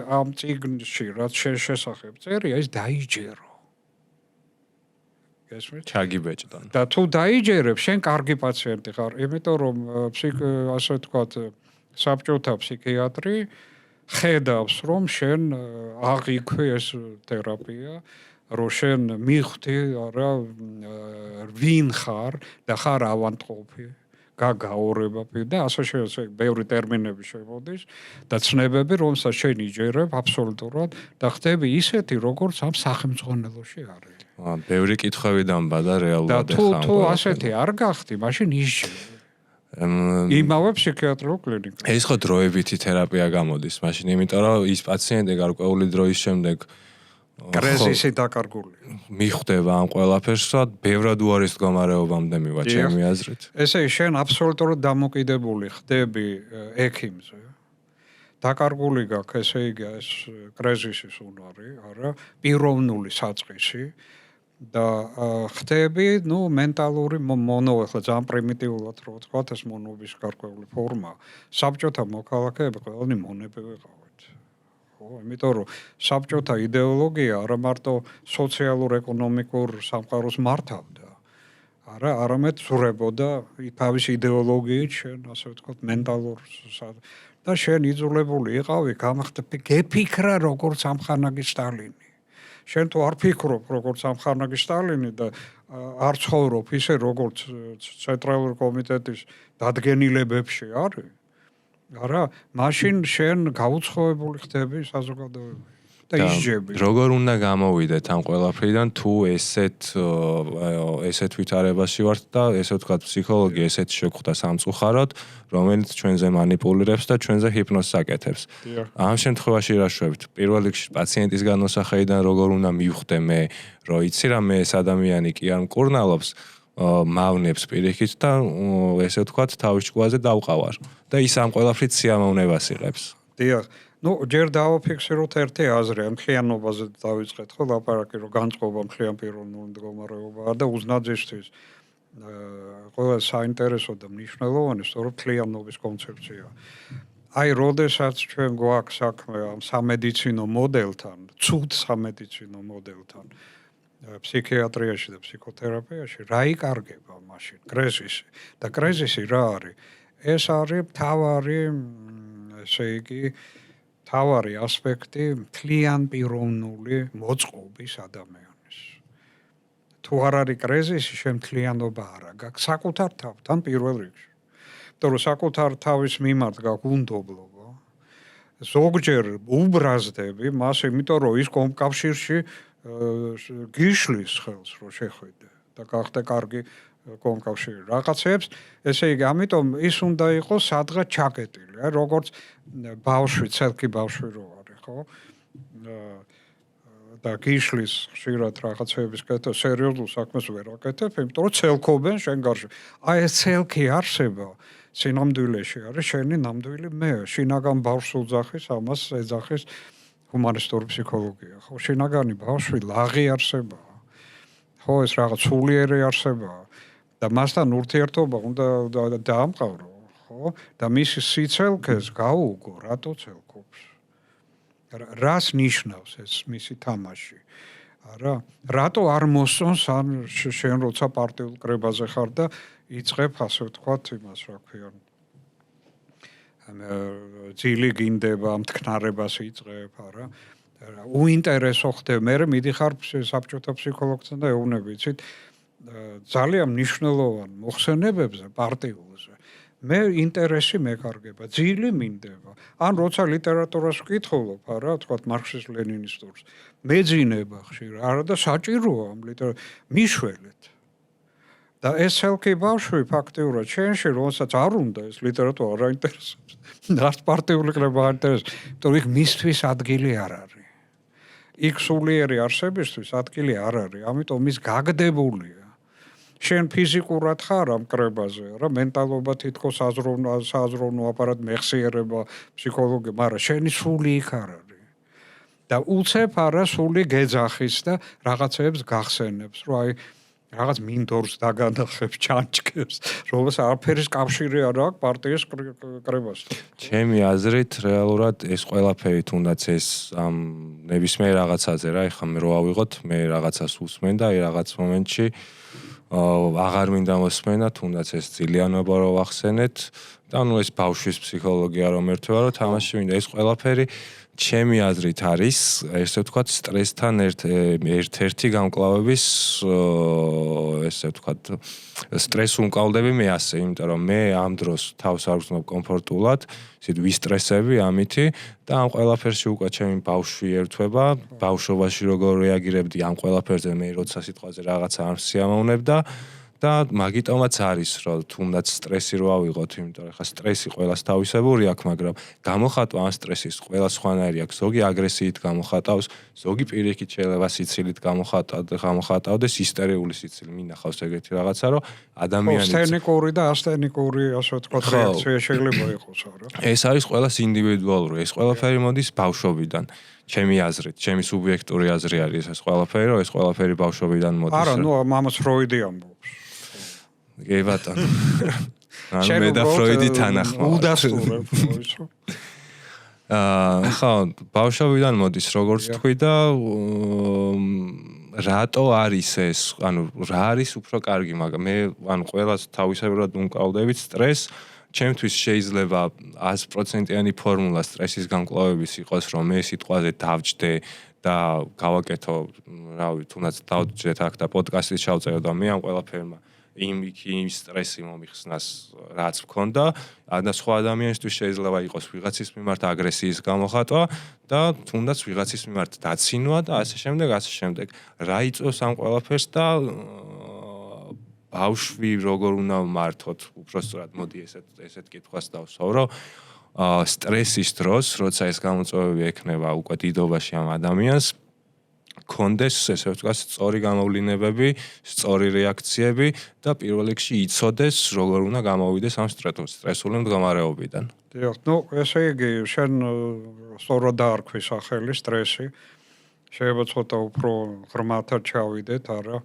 B: ამ წიგნში რაც შენ შესახებ წერია ის დაიჯერო. გესმით?
A: ჩაგიბეჭდან.
B: და თუ დაიჯერებ, შენ კარგი პაციენტი ხარ, იმიტომ რომ ასე ვთქვათ, საბჭოთა ფსიქიატრი ხედავს, რომ შენ აღიქვი ეს თერაპია, რომ შენ მიხვდი, რა ვინ ხარ და ხარ ავანტყოფი. გაგაორებები და ასე შეიძლება ბევრი ტერმინები შემოდის და ცნებები რომელსაც შენ იჯერებ აბსოლუტურად და ხდები ისეთი როგორც ამ სახელმწიფოში არის.
A: ბევრი კითხვები დამბადა რეალურად
B: ახლა. და თუ ასეთი არ გახდი, მაშინ ისჯე. იმავე ფსიქიატრიულ კლინიკაში.
A: ეს ხო დროებითი თერაპია გამოდის, მაშინ იმიტომ რომ ის პაციენტი გარკვეული დროის შემდეგ
B: კრიზისი დაკარგული.
A: მიხვდება ამ ყველაფერს და ბევრად უარის მდგომარეობამდე მივა ჩემი აზრით.
B: ესე იგი შენ აბსოლუტურად დამოკიდებული ხდები ექიმზე. დაკარგული გაქვს ესე იგი ეს კრიზისის უნარი, არა, პიროვნული საწყისი და ხდები, ნუ მენტალური მონო, ახლა ძალიან პრიმიტიულად რო ვთქვათ, ეს მონობის გარკვეული ფორმა. საბჭოთა მოქალაქეები ყველანი მონები ვიყავით. იმიტომ რომ საბჭოთა იდეოლოგია არა მარტო სოციალურ-ეკონომიკურ სამყაროს მართავდა, არა, არამედ ზურებოდა თავის იდეოლოგიით შენ, ასე ვთქვათ, მენტალურ და შენ იძულებული იყავი გეფიქრა როგორც ამხანაგი სტალინი. შენ თუ არ ფიქრობ როგორც ამხანაგი სტალინი და არ ცხოვრობ ისე როგორც ცენტრალური კომიტეტის დადგენილებებში არის, არა, მაშინ შენ გაუცხოებული ხდები საზოგადოებაში და ისჯები.
A: როგორ უნდა გამოვიდეთ ამ ყველაფრიდან თუ ესეთ ვითარებაში ვართ და ესე ვთქვათ ფსიქოლოგია ესეთ შეგვხვდა სამწუხაროდ, რომელიც ჩვენზე манипуლირებს და ჩვენზე ჰიპნოზს აკეთებს. ამ შემთხვევაში რა შვებით? პირველ რიგში პაციენტის განმოსახედიდან როგორ უნდა მივხვდე მე, რომ იცი რა მე ეს ადამიანი კი არ მკურნალობს, მავნებს პირიქით და ესე ვთქვათ თავის ჭკუაზე დავყავარ და ის ამ ყველაფრით სიამოვნებას იღებს.
B: დიახ. ჯერ დავაფიქსიროთ ერთი აზრი, ამ მთლიანობაზე დავიწყეთ ხო ლაპარაკი, რომ განწყობა მთლიან პიროვნული მდგომარეობაა და უზნაძისთვის ყველა საინტერესო და მნიშვნელოვანი სწორედ მთლიანობის კონცეფცია. აი, როდესაც ჩვენ გვაქვს საქმე ამ სამედიცინო მოდელთან, ცუდ სამედიცინო მოდელთან, ფსიქიატრიაში და ფსიქოთერაპიაში, რა იკარგება მაშინ? კრიზისი. და კრიზისი რა არის? ეს არის მთავარი, ესე იგი, თავარი ასპექტი მთლიან პიროვნული მოწყობის ადამიანის. თუ არ არის კრიზისი, შენ მთლიანობა არ გაქვს საკუთარ თავთან პირველ რიგში. იმიტომ რომ საკუთარ თავის მიმართ გაქვს უნდობლობა. ზოგჯერ უბრაზდები მას, იმიტომ რომ ის კომკავშირში გიშლის ხელს რომ შეხვიდე და გახდე კარგი კომკავშირი რაღაცებს, ესე იგი, ამიტომ ის უნდა იყოს სადღაც ჩაკეტილი, აი როგორც ბავშვი, ცელკი ბავშვი რო არის, ხო? და გიშლის ხშირად რაღაცების კეთება, სერიოზულ საქმეს ვერ აკეთებ, იმიტომ რომ ცელკობენ შენ გარშემო. აი ეს ცელკი არსება სინამდვილეში არის შენი ნამდვილი მე, შინაგან ბავშვს უძახის, ამას ეძახის ჰუმანისტური ფსიქოლოგია, ხო? შინაგანი ბავშვი ლაღი არსებაა. ხო, ეს რაღაც სულიერი არსებაა. და მასთან ურთიერთობა უნდა დაამყარო, ხო? და მისი სიცელქეს გაუგო, რატო ცელკობს? რას ნიშნავს ეს მისი თამაში? არა, რატო არ მოსწონს ან შენ როცა პარტიულ კრებაზე ხარ და იწყებ ასე ვთქვათ იმას, რა ქვია, ძილი გინდება, მტკნარებას იწყებ, არა? უინტერესო ხდება, მე მიდიხარ საბჭოთა ფსიქოლოგთან და ეუბნები, იცით, ძალიან მნიშვნელოვან მოხსენებებზე პარტიულზე მე ინტერესი მეკარგება, ძილი მინდება. ან როცა ლიტერატურას ვკითხულობ, არა, თქვათ მარქსის-ლენინისტურს, მეძინება ხშირად, არა და საჭიროა ამ მიშველეთ. და ეს ცელკი ბავშვი ფაქტიურად შენში, როდესაც არ უნდა ეს ლიტერატურა არ აინტერესებს, არც პარტიული კრება არ აინტერესებს, იმიტომ იქ მისთვის ადგილი არ არის. იქ სულიერი არსებისთვის ადგილი არ არის, ამიტომ ის გაგდებულია. შენ ფიზიკურად ხარ ამ კრებაზე, რა, მენტალობა თითქოს საზროვნო აპარატ მეხსიერება, ფსიქოლოგია, მაგრამ შენი სული იქ არ არის. და უცებ არა სული გეძახის და რაღაცებს გახსენებს, რომ აი რაღაც მინდორს დაგანახებს, ჩანჩქებს, რომელსაც არაფერის კავშირი არ აქვს პარტიის კრებასთან.
A: ჩემი აზრით, რეალურად ეს ყველაფერი თუნდაც ეს ამ ნებისმიერ რაღაცაზე რა, ეხლა მე რო ავიღოთ, მე რაღაცას უსმენ და აი რაღაც მომენტში აღარ მინდა მოსმენა, თუნდაც ეს ძილიანობა რო ვახსენეთ და ანუ ეს ბავშვის ფსიქოლოგია რომ ერთვარო თამაში მინდა ეს ყველაფერი ჩემი აზრით არის ესე ვთქვათ სტრესთან ერთ-ერთი გამკლავების ესე ვთქვათ სტრესს უმკლავდები მე ასე, იმიტომ რომ მე ამ დროს თავს არ ვზნობ კომფორტულად, ისეთ ვისტრესები ამითი და ამ ყველაფერში უკვე ჩემი ბავშვი ერთვება, ბავშვობაში როგორ რეაგირებდი ამ ყველაფერზე მე როცა სიტყვაზე რაღაცა არ სიამოვნებდა და მაგიტომაც არის რომ თუნდაც სტრესი რო ავიღოთ, იმიტომ რომ ხა სტრესი ყველას თავისებური აქვს, მაგრამ გამოხატვა ამ სტრესის ყველა სხვანაირი აქვს. ზოგი აგრესიით გამოხატავს, ზოგი პირიქით შეიძლება სიცილით გამოხატავდეს, ისტერიული სიცილი მინახავს ეგეთი რაღაცა, რომ ადამიანი
B: სთენიკური და ასთენიკური ასე ვთქვათ რეაქცია შეიძლება იყოს, არა?
A: ეს არის ყველას ინდივიდუალური, ეს ყველაფერი მოდის ბავშვობიდან. ჩემი აზრით, ჩემი სუბიექტური აზრი არის ეს ყველაფერი, რომ ეს ყველაფერი ბავშვობიდან მოდის.
B: არა, ნუ ამას ფროიდი ამბობს.
A: კი ბატონო. ანუ მე და ფროიდი თანახმოვარ.
B: უდასტურებ ისო.
A: ხო, ბავშვობიდან მოდის, როგორც თქვი და რატო არის ეს, ანუ რა არის უფრო კარგი, მაგრამ მე ანუ ყველას თავისებურად უმკლავდებით სტრესს. ჩემთვის შეიძლება 100%-იანი ფორმულა სტრესის გამკლავების იყოს, რომ მე სიტყვაზე დავჯდე და გავაკეთო, რავი, თუნდაც დავჯეთ აქ და პოდკასტის ჩავწერო და მე ამ ყველაფერმა იმ სტრესი მომიხსნას რაც მქონდა და სხვა ადამიანისთვის შეიძლება იყოს ვიღაცის მიმართ აგრესიის გამოხატვა და თუნდაც ვიღაცის მიმართ დაცინვა და ასე შემდეგ. რა იწვევს ამ ყველაფერს და ბავშვი როგორ უნდა მართოთ, უბრალოდ მოდი ესეთ კითხვას დავსვავრო. სტრესის დროს, როცა ეს გამოწვევები ექნება უკვე დიდობაში ამ ადამიანს, კონდეს ესე ვთქვათ, სწორი გამოვლინებები, სწორი რეაქციები და პირველ რიგში იცოდეს, როგორ უნდა გამოვიდეს ამ სტრესული მდგომარეობიდან.
B: დიახ, ესე იგი, შენ სწორად დაარქვი სახელი სტრესი. შეიძლება ცოტა უფრო ღრმათად ჩავიდეთ, არა?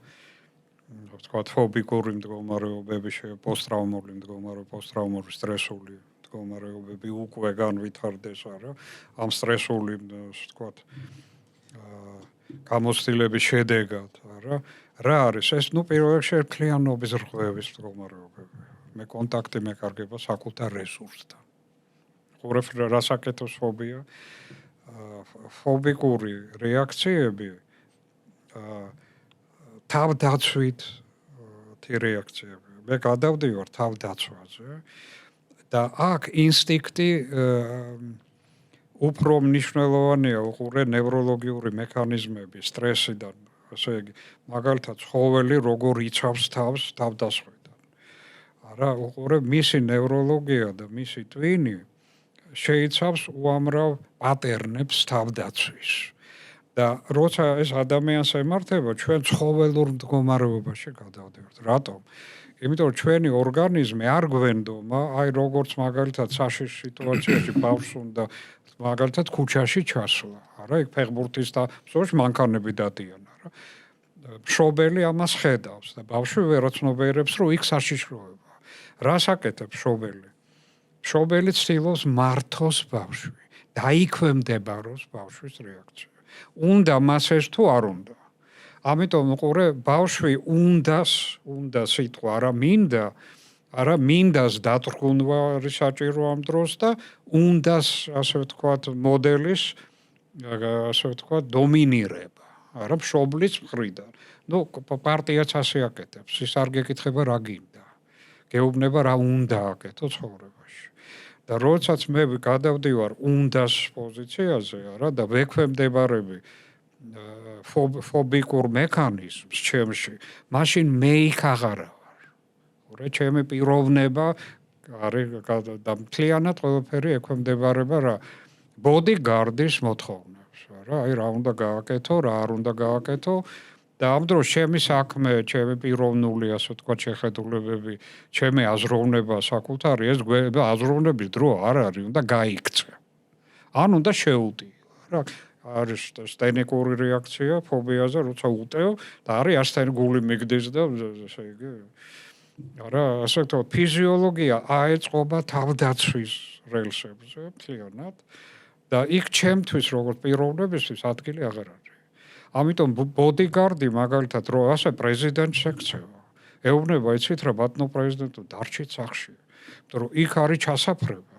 B: ვთქვათ, ფობიკური მდგომარეობები, პოსტტრავმული მდგომარეობები, პოსტტრავმური სტრესული მდგომარეობები უკვე განვითარდეს, არა? ამ სტრესული, ვთქვათ, გამოცდილების შედეგად, არა? რა არის ეს? პირველ რიგში ერთლიანობის რღვევის მდგომარეობები. მე კონტაქტი მეკარგება საკუთარ რესურსთან. ხურებ რას აკეთებს ფობია? ფობიკური რეაქციები თავდაცვით რეაქციები. მე გადავდივარ თავდაცვაზე და აქ ინსტინქტი უფრო მნიშვნელოვანია უყურე ნევროლოგიური მექანიზმები სტრესიდან, ასე იგი, მაგალითად ცხოველი როგორ იცავს თავს თავდასხმიდან. არა, უყურე მისი ნევროლოგია და მისი ტვინი შეიცავს უამრავ პატერნებს თავდაცვის. და როცა ეს ადამიანს ემართება, ჩვენ ცხოველურ მდგომარეობაში გადავდივართ. რატომ? იმიტომ რომ ჩვენი ორგანიზმი არ გვენდომა, აი როგორც მაგალითად საშიში სიტუაციაში ბავშვს უნდა მაგალითად ქუჩაში ჩასვლა. არა, იქ ფეხბურთის და მსოფლიოში მანქანები დადიან, არა. მშობელი ამას ხედავს და ბავშვი ვერაცნობიერებს, რომ იქ საშიშროება. რას აკეთებს მშობელი? მშობელი ცდილობს მართოს ბავშვი, დაიქვემდებაროს ბავშვის რეაქცია. უნდა მას ეს თუ არ უნდა. ამიტომ უყურე, ბავშვი უნდა სიტყვა, არა მინდას დათრგუნვა არის საჭირო ამ დროს და უნდას, ასე ვთქვათ, მოდელის, ასე ვთქვათ, დომინირება, არა მშობლის მხრიდან. პარტიაც ასე აკეთებს, ის არ გეკითხება რა გინდა. გეუბნება რა უნდა აკეთო ცხოვრებაში. და როდესაც მე გადავდივარ უნდას პოზიციაზე, არა და ვექვემდებარები ფობიკურ მექანიზმს ჩემში, მაშინ მე იქ აღარა ვარ. ორი ჩემი პიროვნება არის და მთლიანად ყველაფერი ექვემდებარება რა ბოდიგარდის მოთხოვნებს, არა? აი რა უნდა გააკეთო, რა არ უნდა გააკეთო და ამ დროს ჩემი საქმე, ჩემი პიროვნული, ასე ვთქვათ, შეხედულებები, ჩემი აზროვნება საკუთარი, ეს აზროვნების დრო არ არის, უნდა გაიქცე. ან უნდა შეუტიო, რა არის სტენიკური რეაქცია ფობიაზე, როცა უტევ და არის ასთან გული მიგდის და ესე იგი არა, ასე ვთქვათ, ფიზიოლოგია აეწყობა თავდაცვის რელსებზე მთლიანად და იქ ჩემთვის როგორც პიროვნებისთვის ადგილი აღარ არის. ამიტომ ბოდიგარდი მაგალითად რო ასე პრეზიდენტს ეკცევა. ეუბნება იცით რა ბატონო პრეზიდენტო დარჩით სახში. იმიტომ რომ იქ არის ჩასაფრება.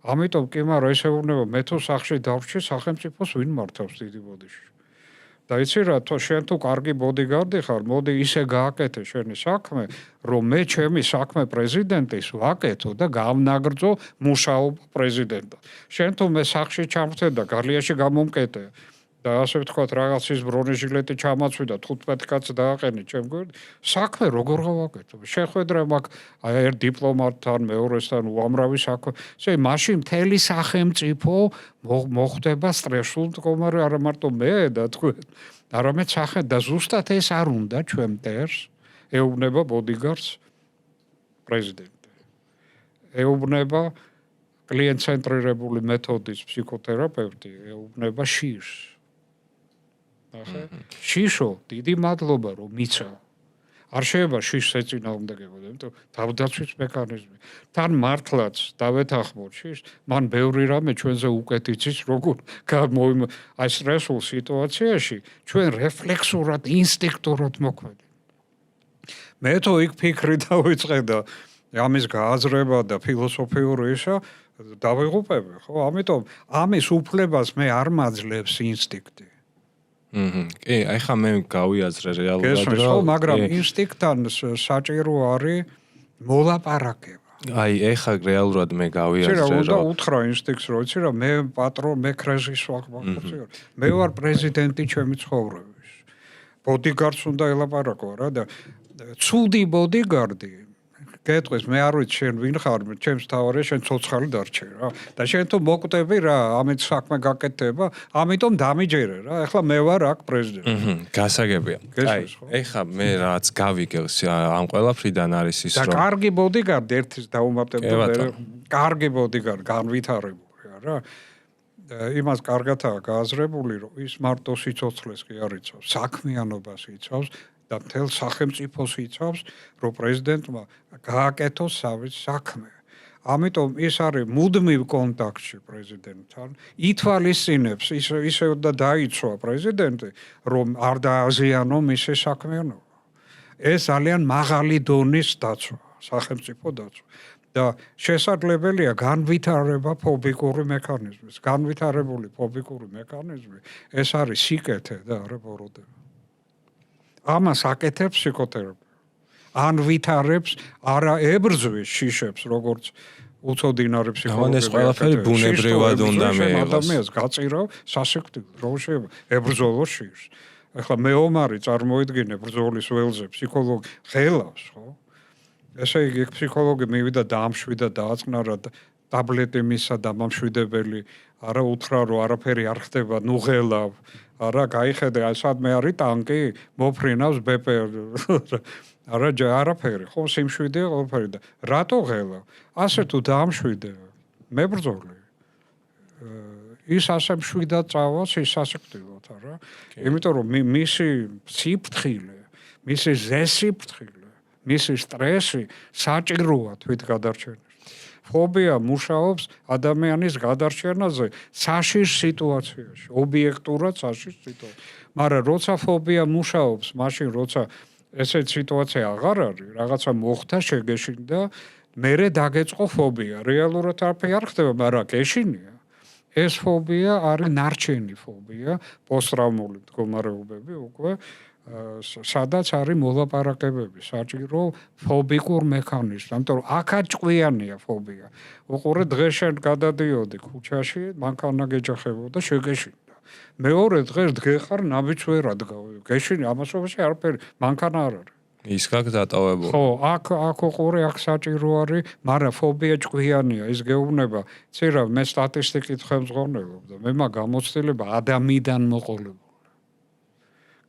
B: ამიტომ კი მაგრამ ეს ეუბნება მე თუ სახში დავრჩი სახელმწიფოს ვინ მართავს დიდი ბოდიში. და იცი რა შენ თუ კარგი ბოდიგარდი ხარ, მოდი ისე გააკეთე შენი საქმე, რომ მე ჩემი საქმე პრეზიდენტის ვაკეთო და გავნაგრძო მუშაობა პრეზიდენტად. შენ თუ მე სახში ჩამხდე და გალიაში გამომკეტე და ასე ვთქვათ რაღაცის ბრონეჟილეტი ჩამაცვი და 15 კაცს დააყენე ჩემ გვერდ, საქმე როგორ გავაკეთო? შეხვედრა მაქვს აი ერთ დიპლომატთან, მეორესთან უამრავი საქმე. ესე მაშინ მთელი სახელმწიფო მოხდება სტრესულ მდგომარე, არა მარტო მე და თქვენ, არამედ და ზუსტად ეს არ უნდა ჩვენ მტერს, ეუბნება ბოდიგარდს პრეზიდენტი. ეუბნება კლიენტ-ცენტრირებული მეთოდის ფსიქოთერაპევტი, ეუბნება შიშს. შიშო, დიდი მადლობა რომ მიცა. არ შეიძლება შიშს ეწინააღმდეგებოდა, იმიტომ თავდაცვის მექანიზმი. თან მართლაც დავეთანხმოთ შიშს, მან ბევრი რამე ჩვენზე უკეთ იცის, როგორ აი სტრესულ სიტუაციაში ჩვენ რეფლექსურად, ინსტინქტურად მოქმედებით. მე თუ იქ ფიქრი დავიწყე და ამის გააზრება და ფილოსოფიური ისა დავიღუპები, ხო? ამიტომ ამის უფლებას მე არ მაძლევს ინსტინქტი.
A: კი, აი ხა მე გავიაზრე რეალურად
B: გესმის ხო, მაგრამ ინსტინქტთან საჭირო არის მოლაპარაკება.
A: აი ეხა რეალურად მე გავიაზრე
B: რომ უნდა უთხრა ინსტინქტს რომ იცი რა მე პატრონ მე კრეზის ვახმახოცი მე ვარ პრეზიდენტი ჩემი ცხოვრების ბოდიგარდს უნდა ელაპარაკო რა და ცუდი ბოდიგარდი გეტყვის მე არ ვიცი შენ ვინ ხარ ჩემს თავარია შენ ცოცხალი დარჩე რა და შენ თუ მოკვდები რა ამით საქმე გაკეთდება ამიტომ დამიჯერე რა ეხლა მე ვარ აქ პრეზიდენტი
A: გასაგებია აი ეხა მე რაც გავიგელს ამ ყველაფრიდან არის ის
B: რომ და კარგი ბოდიგარდი ერთის დაუმატებდა კარგი ბოდიგარდი განვითარებულია რა იმას კარგადაა გააზრებული რომ ის მარტო სიცოცხლეს კი არ იცავს საქმიანობას იცავს და მთელ სახელმწიფოს იცავს, რომ პრეზიდენტმა გააკეთოს საქმე. ამიტომ ის არის მუდმივ კონტაქტში პრეზიდენტთან, ითვალისწინებს ისე და დაიცვა პრეზიდენტი, რომ არ დააზიანო მისი საქმიანობა. ეს ძალიან მაღალი დონის დაცვა, სახელმწიფო დაცვა. და შესაძლებელია განვითარება ფობიკური მექანიზმის. განვითარებული ფობიკური მექანიზმი ეს არის სიკეთე და არა ბოროტება. ამას აკეთებს ფსიქოთერაპია. ან ვითარებს არა ებრძვის შიშებს, როგორც უცოდინარი ფსიქოლოგი.
A: ეს ყველაფერი ბუნებრივად უნდა მიიღოს.
B: ადამიანს გაწირავ სასიკვდილოდ, რომ შეიძლება ებრძოლოს შიშს. ახლა მეომარი წარმოიდგინე ბრძოლის ველზე ფსიქოლოგი ხელავს, ხო? ესე იგი ფსიქოლოგი მივიდა დაამშვიდა დააწყნარა ტაბლეტი მისა და მომშვიდებელი, არა უთხრა რომ არაფერი არ ხდება, ნუ ღელავ. არა, გაიხედე, სადმე არის ტანკი, მოფრინავს ბეპერ. არა, არაფერი, ხო, სიმშვიდეა ყველაფერი და რატო ღელა? ასე თუ დაამშვიდე, მებრძოლი. ის ასე მშვიდად წავალ სასიკვდილოდ, არა? იმიტომ რომ მისი სიფრთხილე, მისი ზესიფრთხილე, მისი სტრესი საჭიროა თვითგადარჩენის. ფობია მუშაობს ადამიანის გადარჩენაზე საშიშ სიტუაციაში, ობიექტურად საშიშ სიტუაციაში. მაგრამ როცა ფობია მუშაობს, მაშინ როცა ესეთ სიტუაცია აღარ არის, რაღაცა მოხდა, შეგეშინდა, მერე დაგეწყო ფობია. რეალურად არაფერი არ ხდება, მაგრამ გეშინია. ეს ფობია არის ნარჩენი ფობია, პოსტტრავმული მდგომარეობები უკვე სადაც არის მოლაპარაკებები, საჭირო ფობიკურ მექანიზმს, ამიტომ აქაც ჭკვიანია ფობია. უყურე დღეს შენ გადადიოდი ქუჩაში, მანქანა გეჯახებოდა, შეგეშინდა. მეორე დღეს დგეხარ ნაბიჯ ვერ ადგავ. გეშინი ამასობაში არაფერი, მანქანა არ არის.
A: ის გაკ დატოვებული.
B: ხო, აქ უყურე აქ საჭირო არის, მაგრამ ფობია ჭკვიანია, ის გეუბნება. ცირა მე სტატისტიკით ხელმძღვანელობ და მე მაგ გამოცდილება ადამიანიდან მოყოლებული.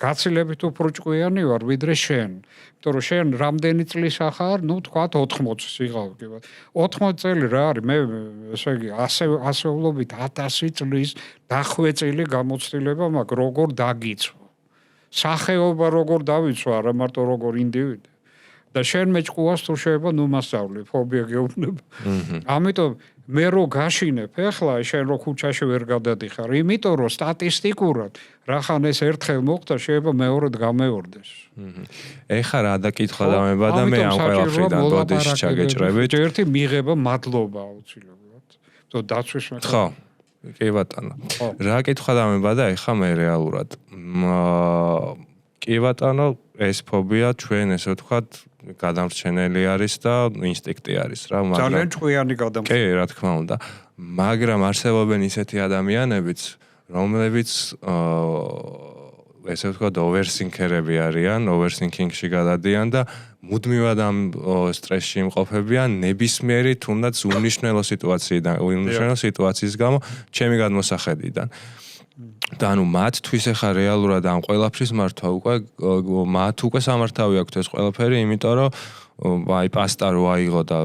B: გაცილებით უფრო ჭკვიანი ვარ ვიდრე შენ. იმიტომ რომ შენ რამდენი წლის ახარ, ნუ თქვა 80 სიღავ კი. 80 წელი რა არის? მე ესე იგი ასეულობით 1000 წლის დახვეწილი გამოცდილება მაქვს როგორ დაგიცვა. სახეობა როგორ დავიცვა, არა მარტო როგორ ინდივიდი. და შენ მეჭკუას თუ შეიძლება ნუ მასწავლე, ფობია გეუბნება. ამიტომ მე რო გაშინებ ახლა შენ რო ქუჩაში ვერ გადადიხარ, იმიტომ რომ სტატისტიკურად რახან ეს ერთხელ მოხდა, შეიძლება მეორედ გამეორდეს.
A: ეხა რა დაკითხვა დამება და მე ამ ყველაფრიდან ბოდიში ჩაგეჭრებით.
B: ერთი მიღება მადლობა აუცილებლად. თო დაცვის მე
A: ხო. კი ბატონო. რა კითხვა დამება და ეხა მე რეალურად კი ბატონო, ეს ფობია ჩვენ ესე ვთქვათ გადამრჩენელი არის და ინსტინქტი არის რა,
B: მაგრამ ძალიან ჭკვიანი გადამრჩენელი.
A: კი, რა თქმა უნდა. მაგრამ არსებობენ ისეთი ადამიანებიც, რომლებიც ესე ვთქვათ overthinker-ები არიან, overthinking-ში გადადიან და მუდმივად ამ სტრესში იმყოფებიან ნებისმიერი თუნდაც უნიშნელო სიტუაციის გამო, ჩემი გადმოსახედიდან. და ანუ მათთვის ახლა რეალურად ამ ყველაფრის მართვა მათ უკვე სამართავი აქვთ ეს ყველაფერი, იმიტომ რომ აი პასტა რო აიღო და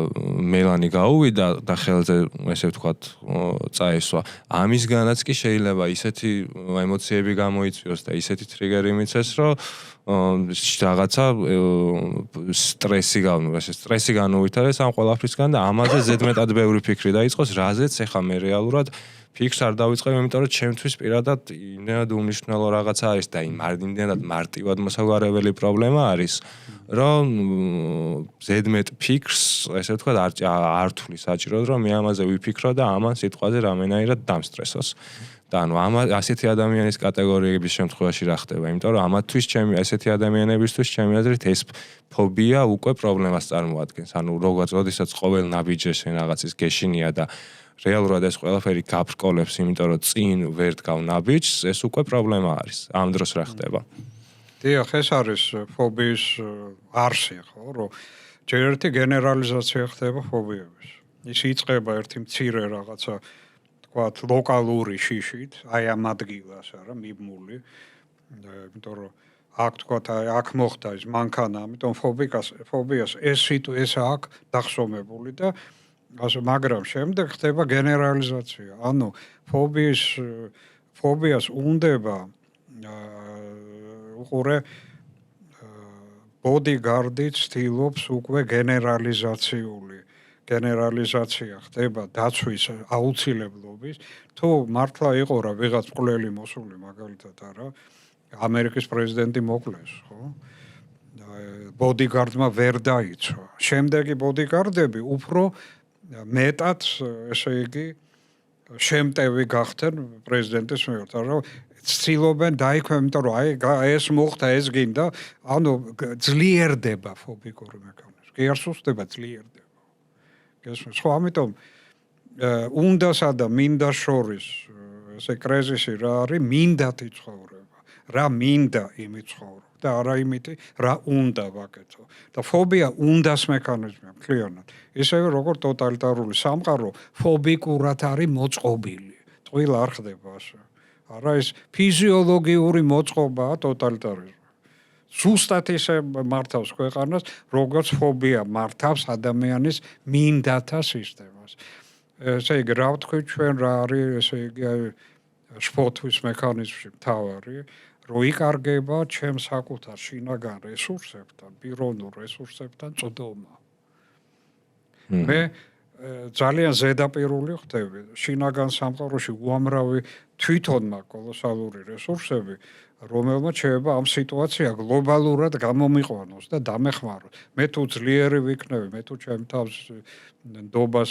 A: მელანი გაუვიდა და ხელზე ესე ვთქვათ წაესვა. ამისგანაც კი შეიძლება ისეთი ემოციები გამოიწვიოს და ისეთი ტრიგერი მიცეს, რომ რაღაცა სტრესი განუვითარდეს ამ ყველაფრისგან და ამაზე ზედმეტად ბევრი ფიქრი დაიწყოს, რაზეც ახლა მე რეალურად ფიქს არ დავიწყებ, იმიტომ რომ ჩემთვის პირადად იმდენად უმნიშვნელო რაღაცა არის და იმდენად მარტივად მოსაგვარებელი პრობლემა არის, რომ ზედმეტ ფიქს, ესე ვთქვათ, არ თulis საჭიროდ, რომ მე ამაზე ვიფიქრო და ამან სიტყვაზე რამენაირად დამსტრესოს. და ანუ ასეთი ადამიანის კატეგორიების შემთხვევაში რა ხდება? იმიტომ რომ ამათთვის ესეთი ადამიანებისთვის ჩემი აზრით ეს ფობია უკვე პრობლემას წარმოადგენს. ანუ როდესაც ყოველ ნაბიჯს რაღაცის გეშინია და რეალურად ეს ყველაფერი გაბრკოლებს, იმიტომ რომ წინ ვერ დგავ ნაბიჯს, ეს უკვე პრობლემა არის. ამ დროს რა ხდება?
B: დიახ, ეს არის ფობიის არსი, ხო, რომ ჯერ ერთი გენერალიზაცია ხდება ფობიების. ის იწყება ერთი მცირე რაღაცა თქვათ ლოკალური შიშით, აი ამ ადგილას არა მიბმული, იმიტომ რომ აქ თქვათ აქ მოხდა ის მანქანა, ამიტომ ფობიას ეს აქ დახსომებული და ასე, მაგრამ შემდეგ ხდება გენერალიზაცია. ანუ ფობიას უნდება უყურე ბოდიგარდი ცდილობს უკვე გენერალიზაცია ხდება დაცვის აუცილებლობის. თუ მართლა იყო რა ვიღაც მკვლელი მოსული მაგალითად არა, ამერიკის პრეზიდენტი მოკლეს, ხო? ბოდიგარდმა ვერ დაიცვა. შემდეგი ბოდიგარდები უფრო მეტად, ესე იგი, შემტევი გახდნენ პრეზიდენტის მიერ, რომ ცდილობენ დაიქვემ, იმიტომ რომ აი ეს მოხდა, ეს გინდა, ანუ ძლიერდება ფობიკური მექანიზმი. კი არ სუსტდება, ძლიერდება. გესმის? ხო, ამიტომ უნდასა და მინდას შორის ესე კრიზისი რა არის? მინდათი ცხოვრება. რა მინდა იმით ცხოვრობ და არა იმითი რა უნდა ვაკეთო. და ფობია უნდას მექანიზმია მთლიანად. ისევე როგორც ტოტალიტარული სამყარო ფობიკურად არის მოწყობილი. ტყუილ არ ხდება ასე. არა ეს ფიზიოლოგიური მოწყობაა ტოტალიტარიზმი. ზუსტად ისე მართავს ქვეყანას, როგორც ფობია მართავს ადამიანის მინდათა სისტემას. ესე იგი, რა ვთქვი ჩვენ რა არის, ესე იგი, შფოთვის მექანიზმში მთავარი, რომ იკარგება ჩემს საკუთარ შინაგან რესურსებთან, პიროვნულ რესურსებთან წვდომა. მე ძალიან ზედაპირული ხდები. შინაგან სამყაროში უამრავი თვითონმა კოლოსალური რესურსები, რომელმაც შეიძლება ამ სიტუაცია გლობალურად გამომიყვანოს და დამეხმაროს. მე თუ ძლიერი ვიქნები, მე თუ ჩემ თავს ნდობას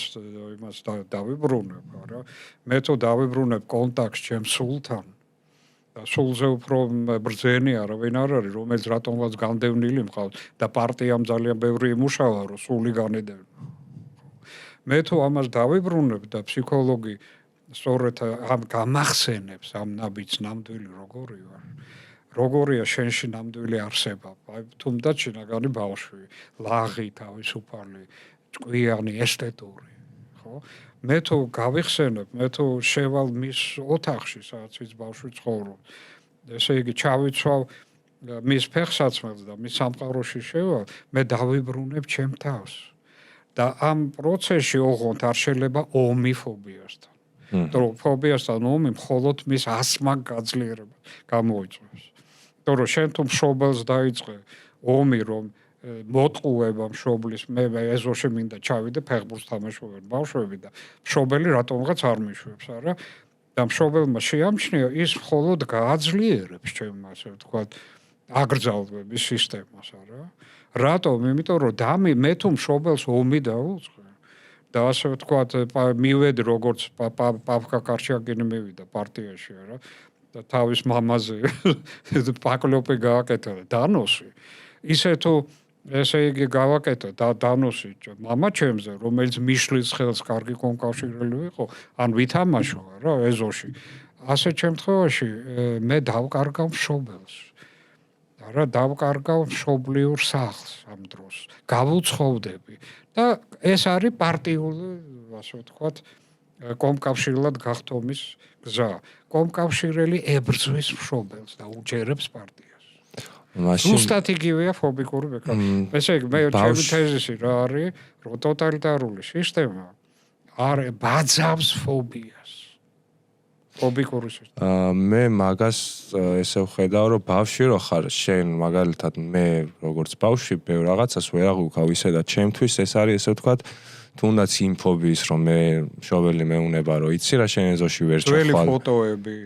B: იმას დავიბრუნებ, არა? მე თუ დავიბრუნებ კონტაქტს ჩემ სულთან და სულზე უფრო ბრძენი არავინ არ არის, რომელიც რატომღაც განდევნილი მყავს და პარტიამ ძალიან ბევრი იმუშავა, რომ სული განედევნა. მე თუ ამას დავიბრუნებ და ფსიქოლოგი სწორედ ამ გამახსენებს ამ ნაბიჯს ნამდვილი როგორი ვარ. როგორია შენში ნამდვილი არსება. აი თუმცა შინაგანი ბავშვი, ლაღი, თავისუფალი, ჭკვიანი, ესთეტური, ხო? მე თუ გავიხსენებ, მე თუ შევალ მის ოთახში, სადაც ის ბავშვი ცხოვრობს. ესე იგი ჩავიცვალ მის ფეხსაცმელს და მის სამყაროში შევალ, მე დავიბრუნებ ჩემ თავს. და ამ პროცესში ოღონდ არ შეიძლება ომი ფობიასთან. რომ ფობიასთან ომი მხოლოდ მის ასმაკ გაძლიერებას გამოიწვევს. რომ შენ თუ მშობელს დაიწყე ომი, რომ მოტყუება მშობლის, მე ეზოში მინდა ჩავიდე ფეხბურთს თამაშობენ ბავშვები და მშობელი რატომღაც არ მიშვებს, არა? და მშობელმა შეამჩნია ის მხოლოდ გააძლიერებს ჩემ ასე ვთქვათ აგრძალვების სისტემას, არა? რატომ? იმიტომ რომ მე თუ მშობელს ომი დავუწყე და ასე ვთქვათ მივედი როგორც პავკა კარჩაკინი მივიდა პარტიაში, არა? და თავის მამაზე პაკლოპი გააკეთა და დანოსი. ისე თუ ესე იგი გავაკეთე და დანოსი მამა ჩემზე, რომელიც მიშლის ხელს კარგი კონკავშირელი იყო, ან ვითამაშო რა ეზოში. ასე შემთხვევაში მე დავკარგავ მშობელს. არა დავკარგავ მშობლიურ სახლს ამ დროს. გავუცხოვდები და ეს არის პარტიული, ასე ვთქვათ, კომკავშირლად გახდომის გზა. კომკავშირელი ებრძვის მშობელს და უჯერებს პარტიას. ზუსტად იგივეა ფობიკური მექანიზმი. ესე იგი, მე ჩემი თეზისი რა არის, რომ ტოტალიტარული სისტემა არ ბაძავს ფობიას. ფობიკური სისტემა.
A: მე მაგას ესე ვხედავ, რომ ბავშვი რო ხარ, შენ მაგალითად მე როგორც ბავშვი ბევრ რაღაცას ვერ აღვიქავ ისე და ჩემთვის ეს არის ესე ვთქვათ თუნდაც ინფობის რომ მე მშობელი მეუნება რომ იცი რა შენ ეზოში ვერ
B: ძველი
A: ჩახვალ
B: ფოტოები,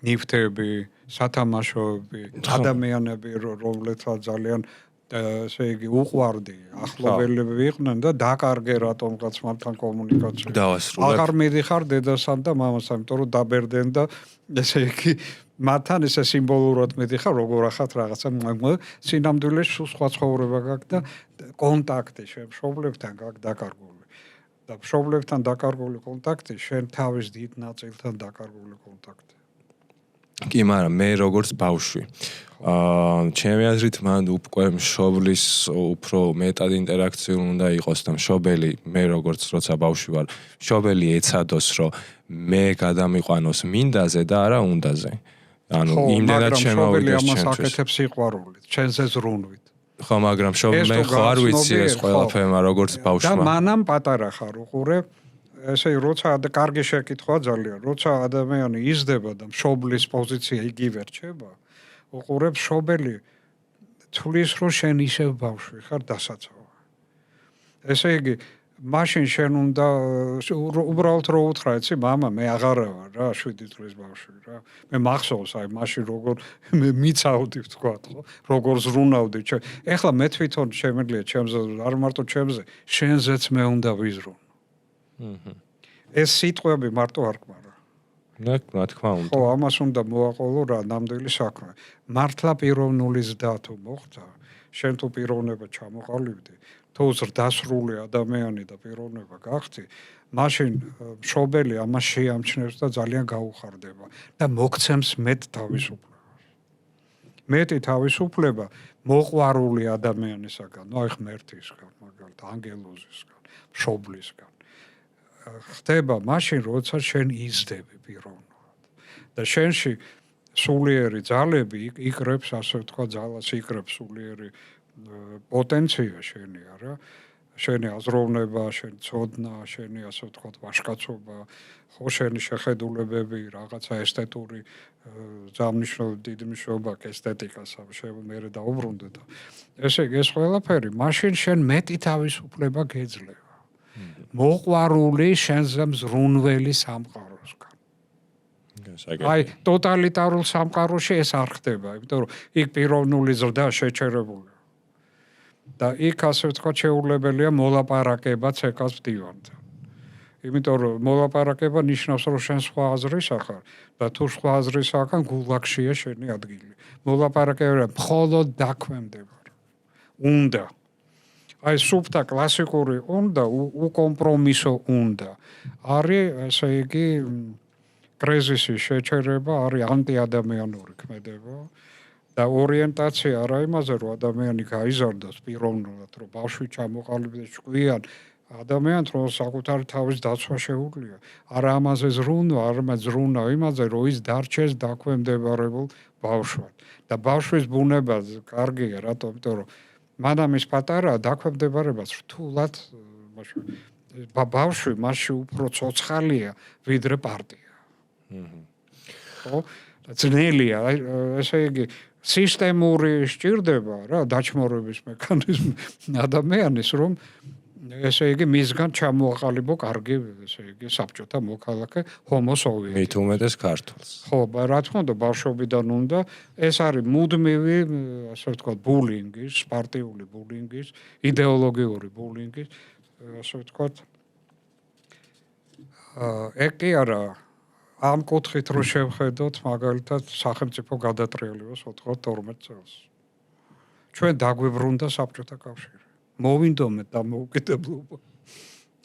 B: ნივთები, სათამაშოები, ადამიანები რომლებსაც ძალიან ესე იგი უყვარდი, ახლობელები იყვნენ და დაკარგე რატომღაც მათთან კომუნიკაცია.
A: დავასრულებ.
B: აღარ მედიხარ დედასთან და მამასთან, იმიტომ რომ დაბერდნენ და ესე იგი მათთან ესე სიმბოლურად მედიხარ როგორ ახათ რაღაცა სინამდვილეში სულ სხვა ცხოვრება გაქვს და კონტაქტი შენ მშობლებთან გაქვს დაკარგული. და მშობლებთან დაკარგული კონტაქტი შენ თავის დიდ ნაწილთან დაკარგული კონტაქტი.
A: კი, მაგრამ მე როგორც ბავშვი ჩემი აზრით მან უკვე მშობლის უფრო მეტად ინტერაქციული უნდა იყოს და მშობელი მე როგორც როცა ბავშვი ვარ მშობელი ეცადოს რომ მე გადამიყვანოს მინდაზე და არა უნდაზე ანუ იმდენად შემოვიდეს
B: ამას აკეთებს სიყვარულით ჩვენზე ზრუნვით
A: ხო მაგრამ მე ხო არ ვიცი ეს ყველაფერი როგორც ბავშვმა
B: და მანამ პატარა ხარ უყურე ესე როცა კარგი შეკითხვა ძალიან როცა ადამიანი იზრდება და მშობლის პოზიცია იგივე რჩება უყურებ მშობელი თulis რომ შენ ისევ ბავშვი ხარ დასაცავ ესე იგი მაშინ შენ უნდა უბრალოდ რო უთხრა იცი მამა მე აღარა ვარ რა 7 წლის ბავშვი რა მე მახსოვს აი მაშინ როგორ მე მიცავდი თქვა ხო როგორ ზრუნავდი ეხლა მე თვითონ შემიძლია ჩემზე არ მარტო ჩემზე შენზეც მე უნდა ვიზრუნო ეს სიტყვები მარტო არ გმარა
A: რა თქმა უნდა
B: ხო ამას უნდა მოაყოლო რა ნამდვილი საქმე მართლა პიროვნული ზრდა თუ მოხდა შენ თუ პიროვნება ჩამოყალიბდი თუ ზრდასრული ადამიანი და პიროვნება გახდი მაშინ მშობელი ამას შეამჩნევს და ძალიან გაუხარდება და მოგცემს მეტ თავისუფლებას მეტი თავისუფლება მოყვარული ადამიანისაგან ნუ აი ღმერთისგან მაგალითად ანგელოზისგან მშობლისგან ხდება მაშინ როცა შენ იზრდები პიროვნულად და შენში სულიერი ძალები იკრებს ასე ვთქვა ძალას იკრებს სულიერი პოტენცია შენი არა შენი აზროვნება შენი ცოდნა შენი ასე ვთქვათ ვაჟკაცობა ხო შენი შეხედულებები რაღაცა ესთეტური ზამნიშნული დიდი მნიშვნელობა ესთეტიკას მე დაუბრუნდე და ესე იგი ეს ყველაფერი მაშინ შენ მეტი თავისუფლება გეძლევა მოყვარული შენზე მზრუნველი სამყაროსგან აი ტოტალიტარულ სამყაროში ეს არ ხდება იმიტომ რომ იქ პიროვნული ზრდა შეჩერებულია და იქ ასე ვთქვათ შეუძლებელია მოლაპარაკება ცეკას მდივანთან იმიტომ რომ მოლაპარაკება ნიშნავს რომ შენ სხვა აზრისა ხარ და თუ სხვა აზრისა ხარ გულაგშია შენი ადგილი მოლაპარაკება მხოლოდ დაქვემდებარა უნდა აი სუფთა კლასიკური უნდა უკომპრომისო უნდა არის ესე იგი კრიზისის შეჩერება არის ანტიადამიანური ქმედება და ორიენტაცია არა იმაზე რომ ადამიანი გაიზარდოს პიროვნულად რომ ბავშვი ჩამოყალიბდეს ჭკვიან ადამიანს რომ საკუთარი თავის დაცვა შეუძლია არა ამაზე ზრუნვა არამედ ზრუნვა იმაზე რომ ის დარჩეს დაქვემდებარებულ ბავშვად და ბავშვის ბუნება კარგია რატომ იმიტომ რომ მანამ ის პატარა დაქვემდებარებას რთულად ბავშვი მასში უფრო ცოცხალია ვიდრე პარტია ხო ძნელია ესე იგი სისტემური სჭირდება რა დაჩმორების მექანიზმი ადამიანის რომ ესე იგი მისგან ჩამოაყალიბო კარგი ესე იგი საბჭოთა მოქალაქე ჰომო სოვიეტი
A: მით უმეტეს ქართულს
B: ხო რა თქმა უნდა ბავშვობიდან უნდა ეს არის მუდმივი ასე ვთქვათ ბულინგის პარტიული ბულინგის იდეოლოგიური ბულინგის ასე ვთქვათ ეგ კი არა ამ კუთხით რო შევხედოთ მაგალითად სახელმწიფო გადატრიალებას 92 წელს ჩვენ დაგვიბრუნდა საბჭოთა კავშირი მოვინდომეთ დამოუკიდებლობა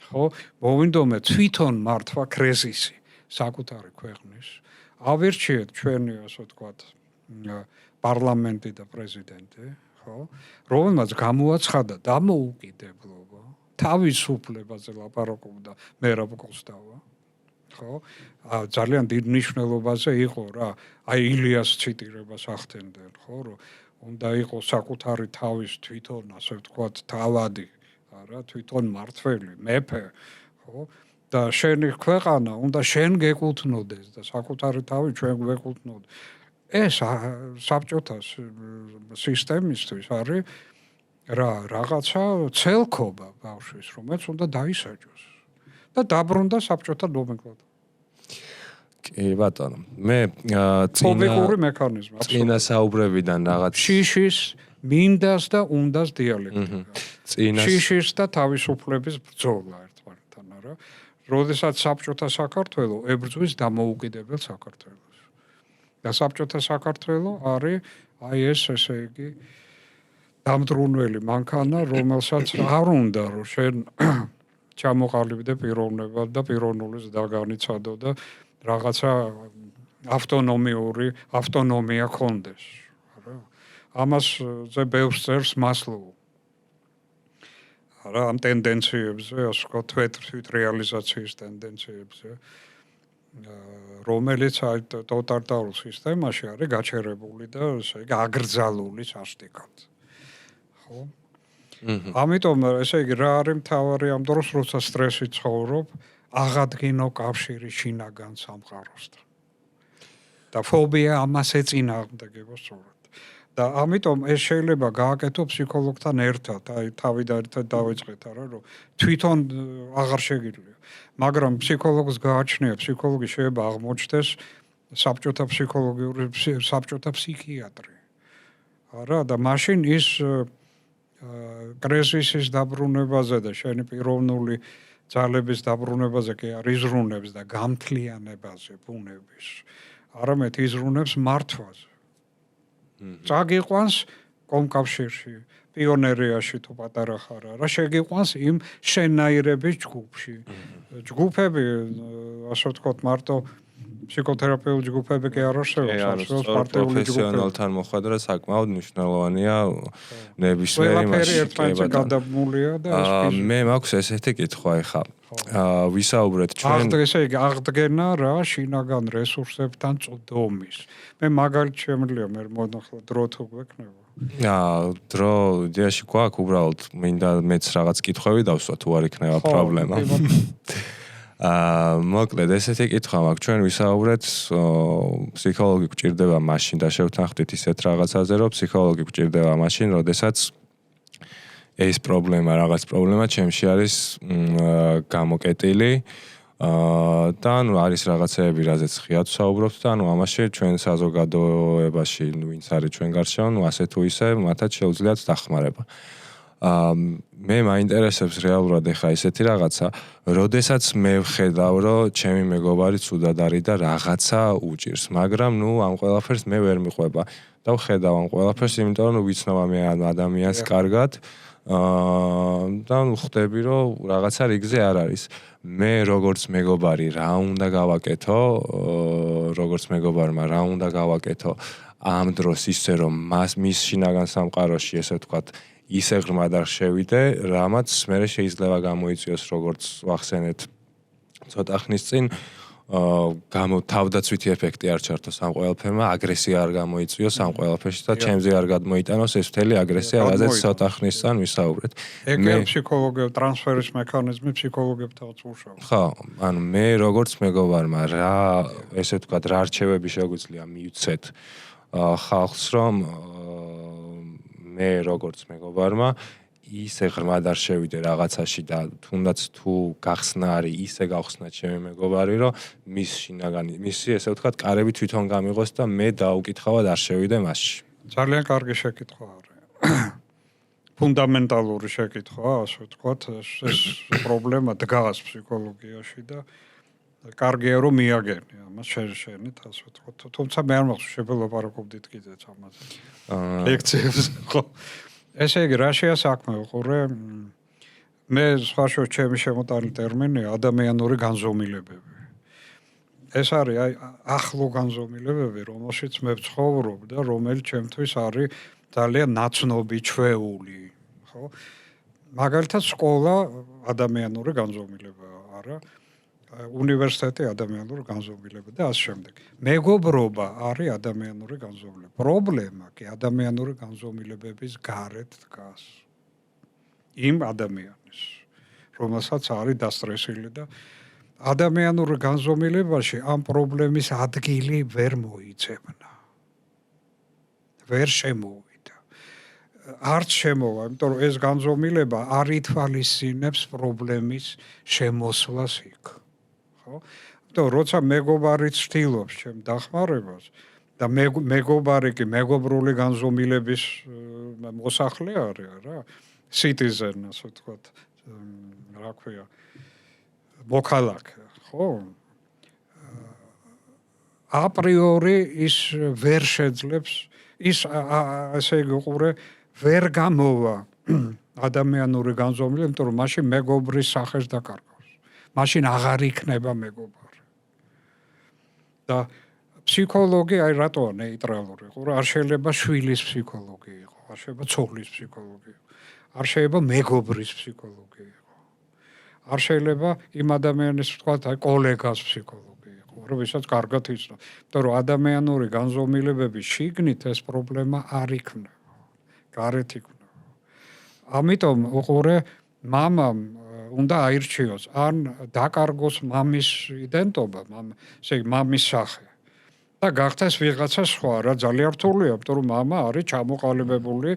B: ხო მოვინდომეთ თვითონ მართვა კრიზისი საკუთარი ქვეყნის ავირჩიეთ ჩვენი ასე ვთქვათ პარლამენტი და პრეზიდენტი ხო რომელმაც გამოაცხადა დამოუკიდებლობა თავისუფლებაზე ლაპარაკობდა მერაბ კოსტავა ხო ძალიან დიდ მნიშვნელობაზე იყო რა აი ილიას ციტირებას ახდენდნენ ხო რომ უნდა იყოს საკუთარი თავის თვითონ ასე ვთქვათ თავადი არა თვითონ მართველი მეფე ხო და შენი ქვეყანა უნდა შენ გეკუთვნოდეს და საკუთარი თავი ჩვენ გვეკუთვნოდეს ეს საბჭოთა სისტემისთვის არის რაღაცა ცელქობა ბავშვის, რომელიც უნდა დაისაჯოს და დაბრუნდა საბჭოთა ნომენკლატურა.
A: კი ბატონო, მე
B: ფობიკური მექანიზმი, აბსოლუტურად.
A: წინა საუბრებიდან რაღაც
B: შიშის, მინდას და უნდას დიალექტიკა. შიშის და თავისუფლების ბრძოლა ერთმანეთთან, არა? როდესაც საბჭოთა საქართველო ებრძვის დამოუკიდებელ საქართველოს. და საბჭოთა საქართველო არის აი ეს ესე იგი დამდრუნველი მანქანა, რომელსაც არ უნდა რომ შენ ჩამოყალიბდე პიროვნებად და პიროვნულის დაგანიცადო და რაღაცა ავტონომია ქონდეს, არა? ამას ზე ბევრს წერს მასლოვი. არა, ამ ტენდენციებზე, ასე ვთქვათ, თვით რეალიზაციის ტენდენციებზე, რომელიც აი ტოტალიტარულ სისტემაში არის გაჩერებული და ესე იგი აგრძალული სასტიკად. ხო? ამიტომ ესე იგი რა არის მთავარი ამ დროს, როცა სტრესი ცხოვრობ, აღადგინო კავშირი შინაგან სამყაროსთან. და ფობია ამას ეწინააღმდეგება სწორად. და ამიტომ ეს შეიძლება გააკეთო ფსიქოლოგთან ერთად, აი თავიდან ერთად დავიწყეთ, არა, რომ თვითონ აღარ შეგიძლია. მაგრამ ფსიქოლოგს გააჩნია, ფსიქოლოგი შეიძლება აღმოჩნდეს საბჭოთა საბჭოთა ფსიქიატრი. არა, და მაშინ ის კრიზისის დაბრუნებაზე და შენი პიროვნული ძალების დაბრუნებაზე კი არ იზრუნებს და გამთლიანებაზე ბუნების. არამედ იზრუნებს მართვაზე. წაგიყვანს კომკავშირში, პიონერიაში თუ პატარა ხარ, რა შეგიყვანს იმ შენაირების ჯგუფში. ჯგუფები, ასე ვთქვათ, მარტო ფსიქოთერაპიული ჯგუფები კი არ არსებობს,
A: პროფესიონალთან მოხვედრა საკმაოდ მნიშვნელოვანია ნებისმიერი
B: მასშტაბში გადაბმულია და
A: მე მაქვს ესეთი კითხვა ეხლა. ვისაუბრეთ ჩვენ
B: ესე იგი აღდგენა რა შინაგან რესურსებთან წვდომის. მე მაგალითად შემიძლია მე მონახლა დრო თუ გვექნება.
A: დრო იდეაში გვაქვს, უბრალოდ მინდა მეც რაღაც კითხვები დავსვა თუ არ იქნება პრობლემა. მოკლედ ესეთი კითხვა მაქვს, ჩვენ ვისაუბრეთ ფსიქოლოგი გვჭირდება მაშინ და შევთანხმდით ისეთ რაღაცაზე, რომ ფსიქოლოგი გვჭირდება მაშინ, როდესაც ეს რაღაც პრობლემა ჩემში არის გამოკეტილი და ანუ არის რაღაცეები, რაზეც ხიად ვსაუბრობთ და ანუ ამაში ჩვენ საზოგადოებაში, ვინც არის ჩვენ გარშემო, ასე თუ ისე მათაც შეუძლიათ დახმარება. მე მაინტერესებს რეალურად ეხა ესეთი რაღაცა, როდესაც მე ვხედავ, რომ ჩემი მეგობარი ცუდად არის და რაღაცა უჭირს, მაგრამ ნუ ამ ყველაფერს მე ვერ მიყვება და ვხედავ ამ ყველაფერს, იმიტომ რომ ვიცნობ ამ ადამიანს კარგად და ხვდები, რომ რაღაცა რიგზე არ არის. მე როგორც მეგობარი რა უნდა გავაკეთო, როგორც მეგობარმა რა უნდა გავაკეთო ამ დროს ისე რომ მის შინაგან სამყაროში, ესე ვთქვათ, ისე ღრმად არ შევიდე, რამაც მე შეიძლება გამოიწვიოს, როგორც ვახსენეთ ცოტა ხნის წინ, თავდაცვითი ეფექტი არ ჩართოს ამ ყველაფერმა, აგრესია არ გამოიწვიოს ამ ყველაფერში და ჩემზე არ გადმოიტანოს ეს მთელი აგრესია, რაზეც ცოტა ხნის წინ ვისაუბრეთ.
B: მე ფსიქოლოგია ტრანსფერის მექანიზმი ფსიქოლოგებთანაც მუშაობს.
A: ხო, ანუ მე როგორც მეგობარმა რა, ესე ვთქვათ, რა არჩევები შეგვიძლია მივცეთ ხალხს, რომ მე როგორც მეგობარმა ისე ღრმად არ შევიდე რაღაცაში და თუნდაც თუ გახსნა არის ისე გავხსნა ჩემი მეგობარი, რომ მისი ესე ვთქვათ, კარები თვითონ გამიღოს და მე დაუკითხავად არ შევიდე მასში.
B: ძალიან კარგი შეკითხვა არის. ფუნდამენტალური შეკითხვა, ასე ვთქვათ, ეს პრობლემა დგას ფსიქოლოგიაში და კარგია რომ მიაგენი ამას შენით, ასე ვთქვათ. თუმცა მე არ მახსოვს შეველაპარაკობდით კიდეც ამაზე. ლექციებს ხო. ესე იგი, რა შეასაქმე ვიყურე? მე სხვაშორის ჩემი შემოტანილი ტერმინია ადამიანური განზომილებები. ეს არის აი ახლო განზომილებები, რომელშიც მე ვცხოვრობ და რომელიც ჩემთვის არის ძალიან ნაცნობი, ჩვეული, ხო? მაგალითად, სკოლა ადამიანური განზომილებაა, არა? უნივერსიტეტი ადამიანური განზომილება და ასე შემდეგ. მეგობრობა არის ადამიანური განზომილება. პრობლემა კი ადამიანური განზომილებების გარეთ დგას. იმ ადამიანის, რომელსაც არის დასტრესილი და ადამიანურ განზომილებაში ამ პრობლემის ადგილი ვერ მოიცემნა. ვერ შემოვიდა. არც შემოვა, იმიტომ რომ ეს განზომილება არ ითვალისწინებს პრობლემის შემოსვლას იქ. ხო? იმიტომ როცა მეგობარი ცდილობს ჩემ დახმარებას და მეგობარი კი მეგობრული განზომილების მოსახლე არის რა, citizen ასე ვთქვათ, რა ქვია, მოქალაქე, ხო? აპრიორი ის ვერ შეძლებს, ის ასე იგი უყურე ვერ გამოვა ადამიანური განზომილება, იმიტომ რომ მაშინ მეგობრის სახეს დაკარგავს. მაშინ აღარ იქნება მეგობარი. და ფსიქოლოგი აი რატოა ნეიტრალური იყო? არ შეიძლება შვილის ფსიქოლოგი იყო, არ შეიძლება ცოლის ფსიქოლოგი იყო, არ შეიძლება მეგობრის ფსიქოლოგი იყო. არ შეიძლება იმ ადამიანის ვთქვათ აი კოლეგას ფსიქოლოგი იყო, რომ ვისაც კარგად იცნობს. იმიტომ რომ ადამიანური განზომილებების შიგნით ეს პრობლემა არ იქნება. გარეთ იქნება. ამიტომ უყურე მამამ უნდა აირჩიოს ან დაკარგოს მამის იდენტობა, ესე იგი მამის სახე. და გახდეს ვიღაცა სხვა, რა ძალიან რთულია, იმიტომ რომ მამა არის ჩამოყალიბებული,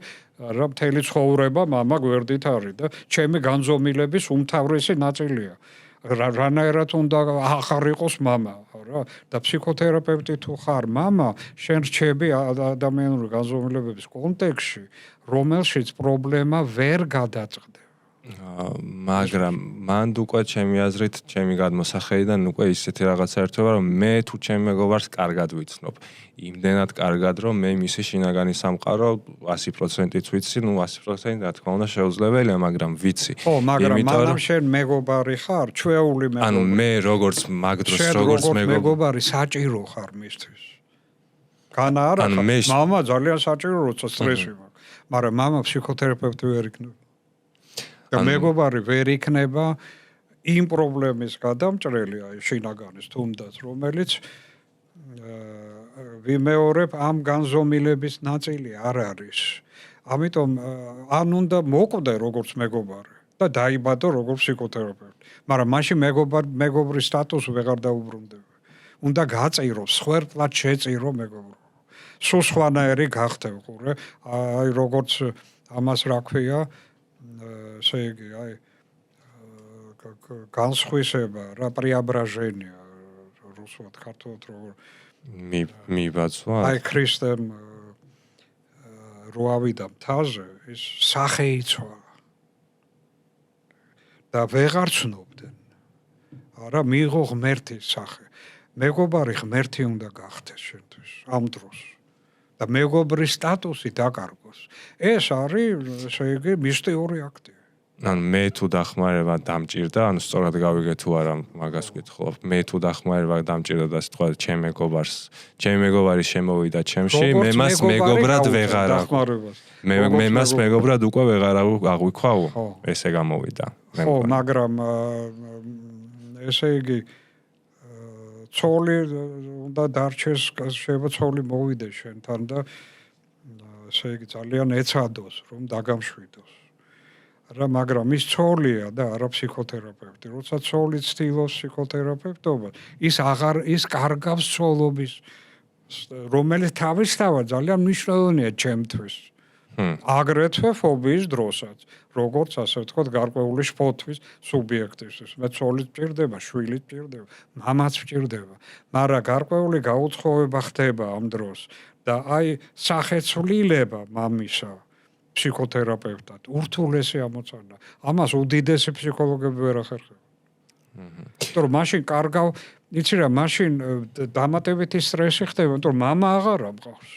B: რა მთელი ცხოვრება მამა გვერდით არის და ჩემი განზომილების უმთავრესი ნაწილია. რანაირად უნდა აღარ იყოს მამა, რა და ფსიქოთერაპევტი თუ ხარ მამა, შენ რჩები ადამიანური განზომილებების კონტექსტში, რომელშიც პრობლემა ვერ გადაწყდება.
A: მაგრამ მანდ უკვე ჩემი აზრით, ჩემი გადმოსახედიდან უკვე ისეთი რაღაცა ერთობა, რომ მე თუ ჩემ მეგობარს კარგად ვიცნობ, იმდენად კარგად, რომ მე მისი შინაგანი სამყარო 100%-ით ვიცი, 100% რა თქმა უნდა შეუძლებელია, მაგრამ ვიცი.
B: ხო, მაგრამ მანამ შენ მეგობარი ხარ, ჩვეული მეგობარი.
A: ანუ მე როგორც მაგ დროს როგორც
B: მეგობარი საჭირო ხარ მისთვის. განა არა, მამა ძალიან საჭირო, როცა სტრესი მაქვს, მაგრამ მამა ფსიქოთერაპევტი ვერ იქნება. და მეგობარი ვერ იქნება იმ პრობლემის გადამჭრელი, აი შინაგანის თუნდაც, რომელიც ვიმეორებ ამ განზომილების ნაწილი არ არის. ამიტომ ან უნდა მოკვდე როგორც მეგობარი და დაიბადო როგორც ფსიქოთერაპევტი. მაგრამ მაშინ მეგობრის სტატუსი ვეღარ დაუბრუნდება. უნდა გაწირო, სხვერპლად შეწირო მეგობრო. სულ სხვანაირი გახდე, უყურე, აი როგორც ამას რა ქვია, ესე იგი, აი განსხვისება, რა პრიაბრაჟენია, რუსულად, ქართულად როგორ
A: მიბაცვა.
B: აი ქრისტემ რო ავიდა მთაზე, ის სახე იცვალა. და ვეღარ ცნობდნენ. არა, მიიღო ღმერთის სახე. მეგობარი ღმერთი უნდა გახდეს შენთვის ამ დროს. და მეგობრის სტატუსი დაკარგოს. ეს არის, ესე იგი, მისტიური აქტი.
A: ანუ მე თუ დახმარება დამჭირდა, ანუ სწორად გავიგე თუ არა მაგას ვკითხულობ. მე თუ დახმარება დამჭირდა და თქვა ჩემ მეგობარი შემოვიდა ჩემში, მე მას მეგობრად ვეღარ აღგვიქვა. მე მას მეგობრად უკვე ვეღარ აღვიქვაო. ესე გამოვიდა.
B: ხო, მაგრამ ესე იგი ცოლი უნდა დარჩეს, შეიძლება ცოლი მოვიდეს შენთან და ესე იგი ძალიან ეცადოს, რომ დაგამშვიდოს. რა, მაგრამ ის ცოლია და არა ფსიქოთერაპევტი. როცა ცოლი ცდილობს ფსიქოთერაპევტობას, ის კარგავს ცოლობის, რომელიც თავისთავად ძალიან მნიშვნელოვანია ჩემთვის. აგრეთვე ფობიის დროსაც, როგორც ასე ვთქვათ, გარკვეული შფოთვის სუბიექტისთვის. მე ცოლით მჭირდება, შვილით მჭირდება, მამაც მჭირდება, მაგრამ გარკვეული გაუცხოება ხდება ამ დროს და აი სახეცვლილება მამისა ფსიქოთერაპევტად ურთულესი ამოცანა. ამას უდიდესი ფსიქოლოგები ვერ ახერხებენ. იმიტომ რომ მაშინ კარგავ, იცი რა, მაშინ დამატებითი სტრესი ხდება, იმიტომ რომ მამა აღარ ამყავს.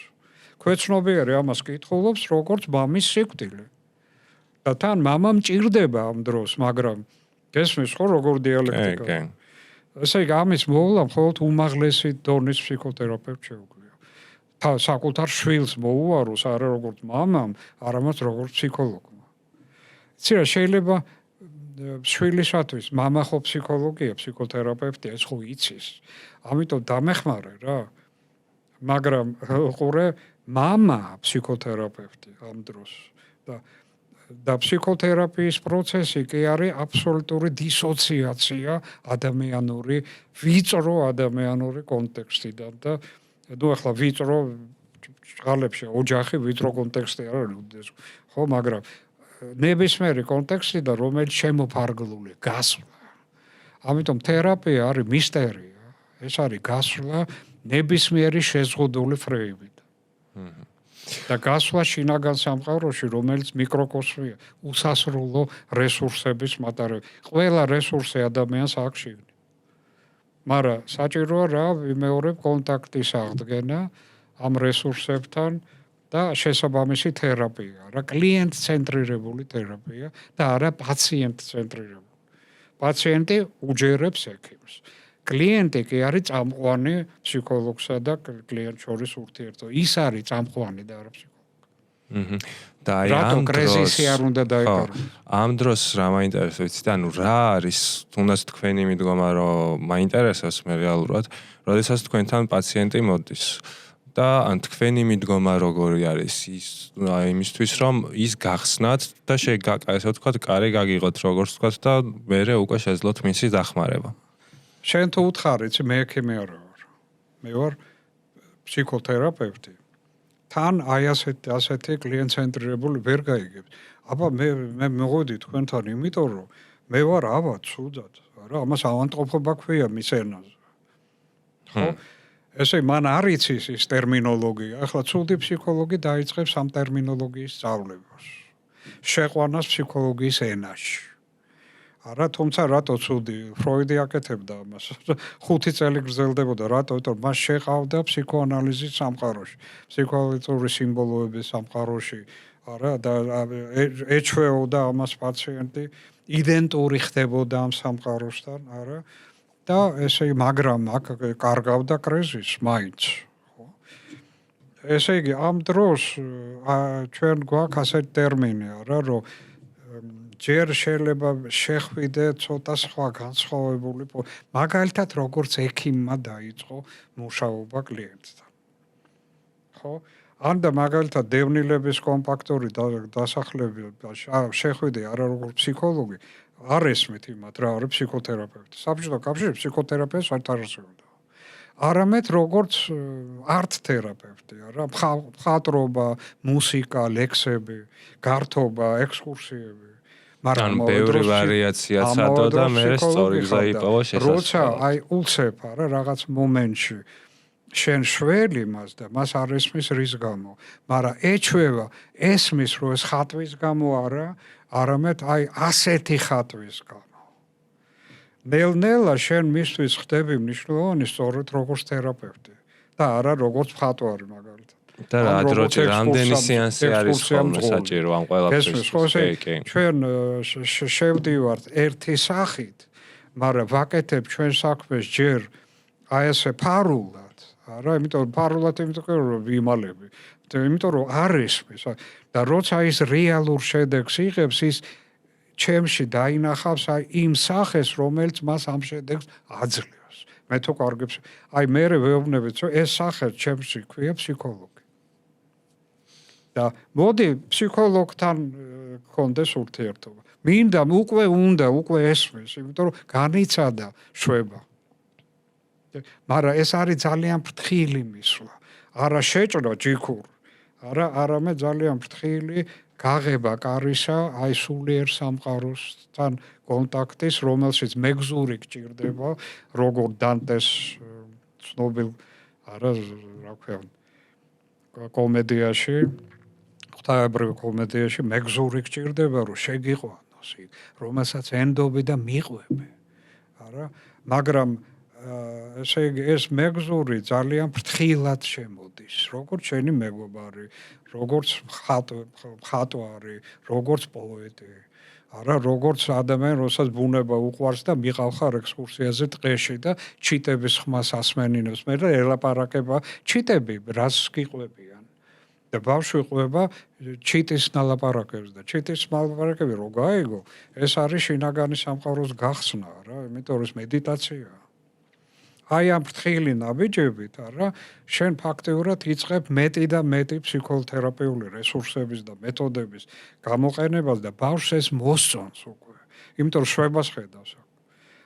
B: ქვეცნობიერი ამას კითხულობს, როგორც მამის სიკვდილი. და თან მამა მჭირდება ამ დროს, მაგრამ გესმის ხო როგორ დიალექტიკა. ესე იგი ამის მოვლა მხოლოდ უმაღლესი დონის ფსიქოთერაპევტ შეუძლია. საკუთარ შვილს მოუაროს არა როგორც მამამ, არამედ როგორც ფსიქოლოგმა. იცი რა, შეიძლება შვილისათვის მამა ხო ფსიქოლოგია, ფსიქოთერაპევტია, ეს ხო იცის. ამიტომ დამეხმარე რა. მაგრამ უყურე, მამა ფსიქოთერაპევტი ამ დროს და ფსიქოთერაპიის პროცესი კი არის აბსოლუტური დისოციაცია ვიწრო ადამიანური კონტექსტიდან და ნუ ახლა ვიწრო ჭყალებში ოჯახი ვიწრო კონტექსტი არ არის ხო მაგრამ ნებისმიერი კონტექსტი და რომელიც შემოფარგლული გასვლა ამიტომ თერაპია არის მისტერია ეს არის გასვლა ნებისმიერი შეზღუდული ფრეებით და გასვლა შინაგან სამყაროში რომელიც მიკროკოსმია უსასრულო რესურსების მატარებელი ყველა რესურსი ადამიანს აქვს შიგნით მაგრამ საჭიროა რა ვიმეორებ კონტაქტის აღდგენა ამ რესურსებთან და შესაბამისი თერაპია რა კლიენტ-ცენტრირებული თერაპია და არა პაციენტ-ცენტრირებული პაციენტი უჯერებს ექიმს კლიენტი კი არის წამყვანი ფსიქოლოგსა და კლიენტ შორის ურთიერთობა ის არის წამყვანი და არა ფსიქოლოგი
A: და აი
B: რატო კრიზისი არ უნდა დაიკარგოს
A: ამ დროს რა მაინტერესებს იცით ანუ რა არის თუნდაც თქვენი მიდგომა რომ მაინტერესებს მე რეალურად როდესაც თქვენთან პაციენტი მოდის და ან თქვენი მიდგომა როგორი არის ის იმისთვის რომ ის გახსნათ და ესე ვთქვათ კარი გაგიღოთ როგორც ვთქვათ და მერე უკვე შეძლოთ მისი დახმარება
B: შენ თუ უთხარ იცი მე ექიმი არ ვარ მე ვარ ფსიქოთერაპევტი თან აი ასეთი კლიენტ-ცენტრირებული ვერ გაიგებს აბა მე მოვედი თქვენთან იმიტომ რომ მე ვარ აბა ცუდად რა ამას ავანტყოფობა ქვია მის ენაზე ხო ესე მან არ იცის ის ტერმინოლოგია ახლა ცუდი ფსიქოლოგი დაიწყებს ამ ტერმინოლოგიის სწავლებას შეყვანას ფსიქოლოგიის ენაში არა თუმცა რატო ცუდი ფროიდი აკეთებდა ამას 5 წელი გრძელდებოდა რატო იმიტომ მას შეყავდა ფსიქოანალიზის სამყაროში ფსიქოანალიტური სიმბოლოების სამყაროში არა და ეჩვეოდა ამას პაციენტი იდენტური ხდებოდა ამ სამყაროსთან არა და ესე მაგრამ აქ კარგავდა კრიზისს მაინც ხო ესე იგი ამ დროს ჩვენ გვაქვს ასეთი ტერმინი არა რომ ჯერ შეიძლება შეხვიდე ცოტა სხვა განსხვავებული მაგალითად როგორც ექიმმა დაიწყო მუშაობა კლიენტთან ხო ან და მაგალითად დევნილების კომპაქტური დასახლება შეხვიდე არა როგორც ფსიქოლოგი არ ესმით იმათ რა არის ფსიქოთერაპევტი საბჭოთა კავშირში ფსიქოთერაპევტს არ არსებობდა არამედ როგორც არტ-თერაპევტი რა მხატვრობა მუსიკა ლექსები გართობა ექსკურსიები
A: მაგრამ ბევრი ვარიაცია ცადო და მე სწორი გზა იპოვა შესაძლოა
B: როცა აი უცებ არა რაღაც მომენტში შენ შველი მას და მას არ ესმის რის გამო მაგრამ ეჩვევა ესმის რომ ეს ხატვის გამო არა არამედ აი ასეთი ხატვის გამო ნელ-ნელა შენ მისთვის ხდები მნიშვნელოვანი სწორედ როგორც თერაპევტი და არა როგორც მხატვარი მაგალითად
A: და რამდენი სეანსი არის ხოლმე საჭირო ამ ყველაფერს
B: ჩვენ შევდივართ ერთი სახით მაგრამ ვაკეთებ ჩვენ საქმეს ჯერ აი ესე ფარულად არა იმიტომ ფარულად იმიტომ რომ ვიმალები იმიტომ რომ არ ესმის და როცა ის რეალურ შედეგს იღებს ის ჩემში დაინახავს აი იმ სახეს რომელიც მას ამ შედეგს აძლევს მე თუ კარგებს აი მე ვეუბნებით რომ ეს სახე ჩემში ქვია ფსიქოლოგი და მოდი ფსიქოლოგთან გქონდეს ურთიერთობა. მინდა უკვე ესმის, იმიტომ რომ განიცადა შვება. მაგრამ ეს არის ძალიან ფრთხილი მისვლა. არა შეჭრა ჯიქურ, არამედ ძალიან ფრთხილი გაღება კარისა, აი სულიერ სამყაროსთან კონტაქტის, რომელშიც მეგზური გჭირდება, როგორ დანტეს ცნობილ რა ქვია კომედიაში ღვთაებრივ კომედიაში მეგზური გჭირდება რომ შეგიყვანოს იქ რომელსაც ენდობი და მიყვები არა მაგრამ ესე იგი ეს მეგზური ძალიან ფრთხილად შემოდის როგორც შენი მეგობარი როგორც მხატვარი როგორც პოეტი არა როგორც ადამიანი რომელსაც ბუნება უყვარს და მიყავხარ ექსკურსიაზე ტყეში და ჩიტების ხმას ასმენინებს მე და ელაპარაკება ჩიტები რას გიყვებიან და ბავშვი ყვება ჩიტის ნალაპარაკებს და ჩიტის ნალაპარაკები რო გაიგო ეს არის შინაგანი სამყაროს გახსნა რა იმიტომ რომ ეს მედიტაციაა აი ამ ფრთხილი ნაბიჯებით არა შენ ფაქტიურად იწყებ მეტი და მეტი ფსიქოთერაპიული რესურსების და მეთოდების გამოყენებას და ბავშვს ეს მოსწონს უკვე იმიტომ რომ შვებას ხედავს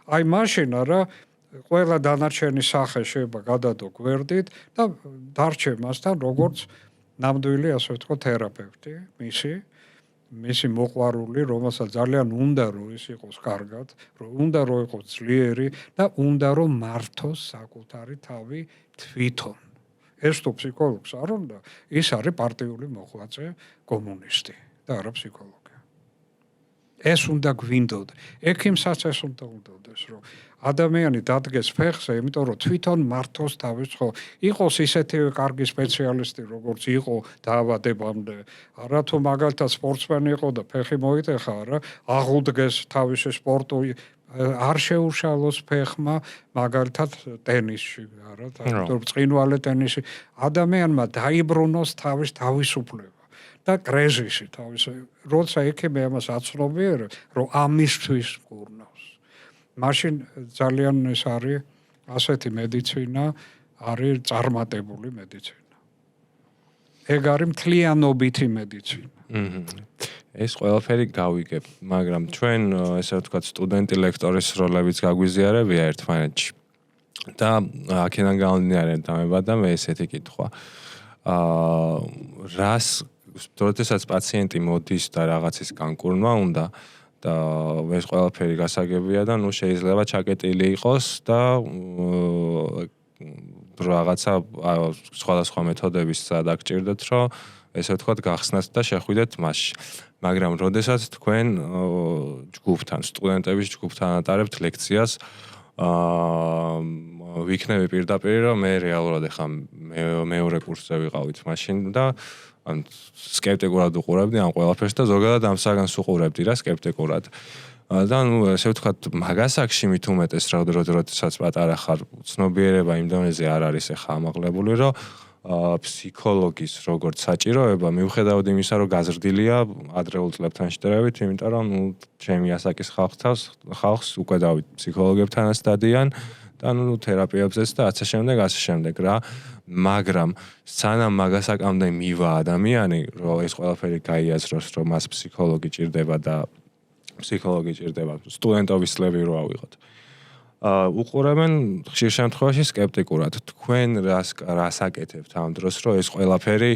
B: აი მაშინ არა ყველა დანარჩენი სახე შეიძლება გადადო გვერდით და დარჩე მასთან როგორც ნამდვილი ასე ვთქვათ თერაპევტი, მისი მოყვარული, რომელსაც ძალიან უნდა რომ ის იყოს კარგად, უნდა რომ იყოს ძლიერი და უნდა რომ მართოს საკუთარი თავი თვითონ. ეს თუ ფსიქოლოგს არ უნდა, ის არის პარტიული მოღვაწე კომუნისტი და არა ფსიქოლოგი. ეს უნდა გვინდოდა. ექიმსაც ეს უნდა უნდადეს, რომ ადამიანი დადგეს ფეხზე, იმიტომ რომ თვითონ მართოს თავის ხო. იყოს ისეთივე კარგი სპეციალისტი, როგორც იყო დაავადებამდე. არა თუ მაგალითად სპორტსმენი იყო და ფეხი მოიტეხა, არა, აღუდგეს თავისი სპორტული არ შეუშალოს ფეხმა, მაგალითად ტენისში, არა, თორემ ბრწყინვალე ტენისი. ადამიანმა დაიბრუნოს თავის თავისუფლება. და კრიზისი თავის როცა ექიმი ამას აცნობიერებს, რომ ამისთვის მკურნავს. მაშინ ძალიან ეს არის ასეთი მედიცინა, არის წარმატებული მედიცინა. ეგ არის მთლიანობითი მედიცინა.
A: ეს ყველაფერი გავიგებ, მაგრამ ჩვენ ესე ვთქვათ სტუდენტი ლექტორის როლებიც გაგვიზიარებია ერთმანეთში. და აქედან გამომდინარე დამებადა მე ესეთი კითხვა. რას როდესაც პაციენტი მოდის და რაღაცის განკურნვა უნდა და ეს ყველაფერი გასაგებია და ნუ შეიძლება ჩაკეტილი იყოს და რაღაცა სხვადასხვა მეთოდების დაგჭირდეთ, რომ ესე ვთქვათ გახსნათ და შეხვიდეთ მასში. მაგრამ როდესაც თქვენ ჯგუფთან, სტუდენტების ჯგუფთან ატარებთ ლექციას, ვიქნები პირდაპირ, რომ მე რეალურად ახლა მეორე კურსზე ვიყავით მაშინ და ან სკეპტიკურად უყურებდი ამ ყველაფერს და ზოგადად ამ საგანს უყურებდი რა სკეპტიკურად. და ნუ ესე ვთქვათ მაგასაკში მით უმეტეს როდესაც პატარა ხარ ცნობიერება იმ დონეზე არ არის ახლა ამაღლებული, რომ ფსიქოლოგის როგორც საჭიროება მიუხედავად იმისა, რომ გაზრდილია ადრეულ წლებთან შედარებით, იმიტომ რომ ნუ ჩემი ასაკის ხალხს უკვე დავით ფსიქოლოგებთანაც დადიან და ნუ თერაპევტებზეც და ასე შემდეგ რა. მაგრამ სანამ მაგასაკამდე მივა ადამიანი, რომ ეს ყველაფერი გაიაზროს, რომ მას ფსიქოლოგი ჭირდება და სტუდენტობის წლები რო ავიღოთ. უყურებენ ხშირ შემთხვევაში სკეპტიკურად. თქვენ რას აკეთებთ ამ დროს, რომ ეს ყველაფერი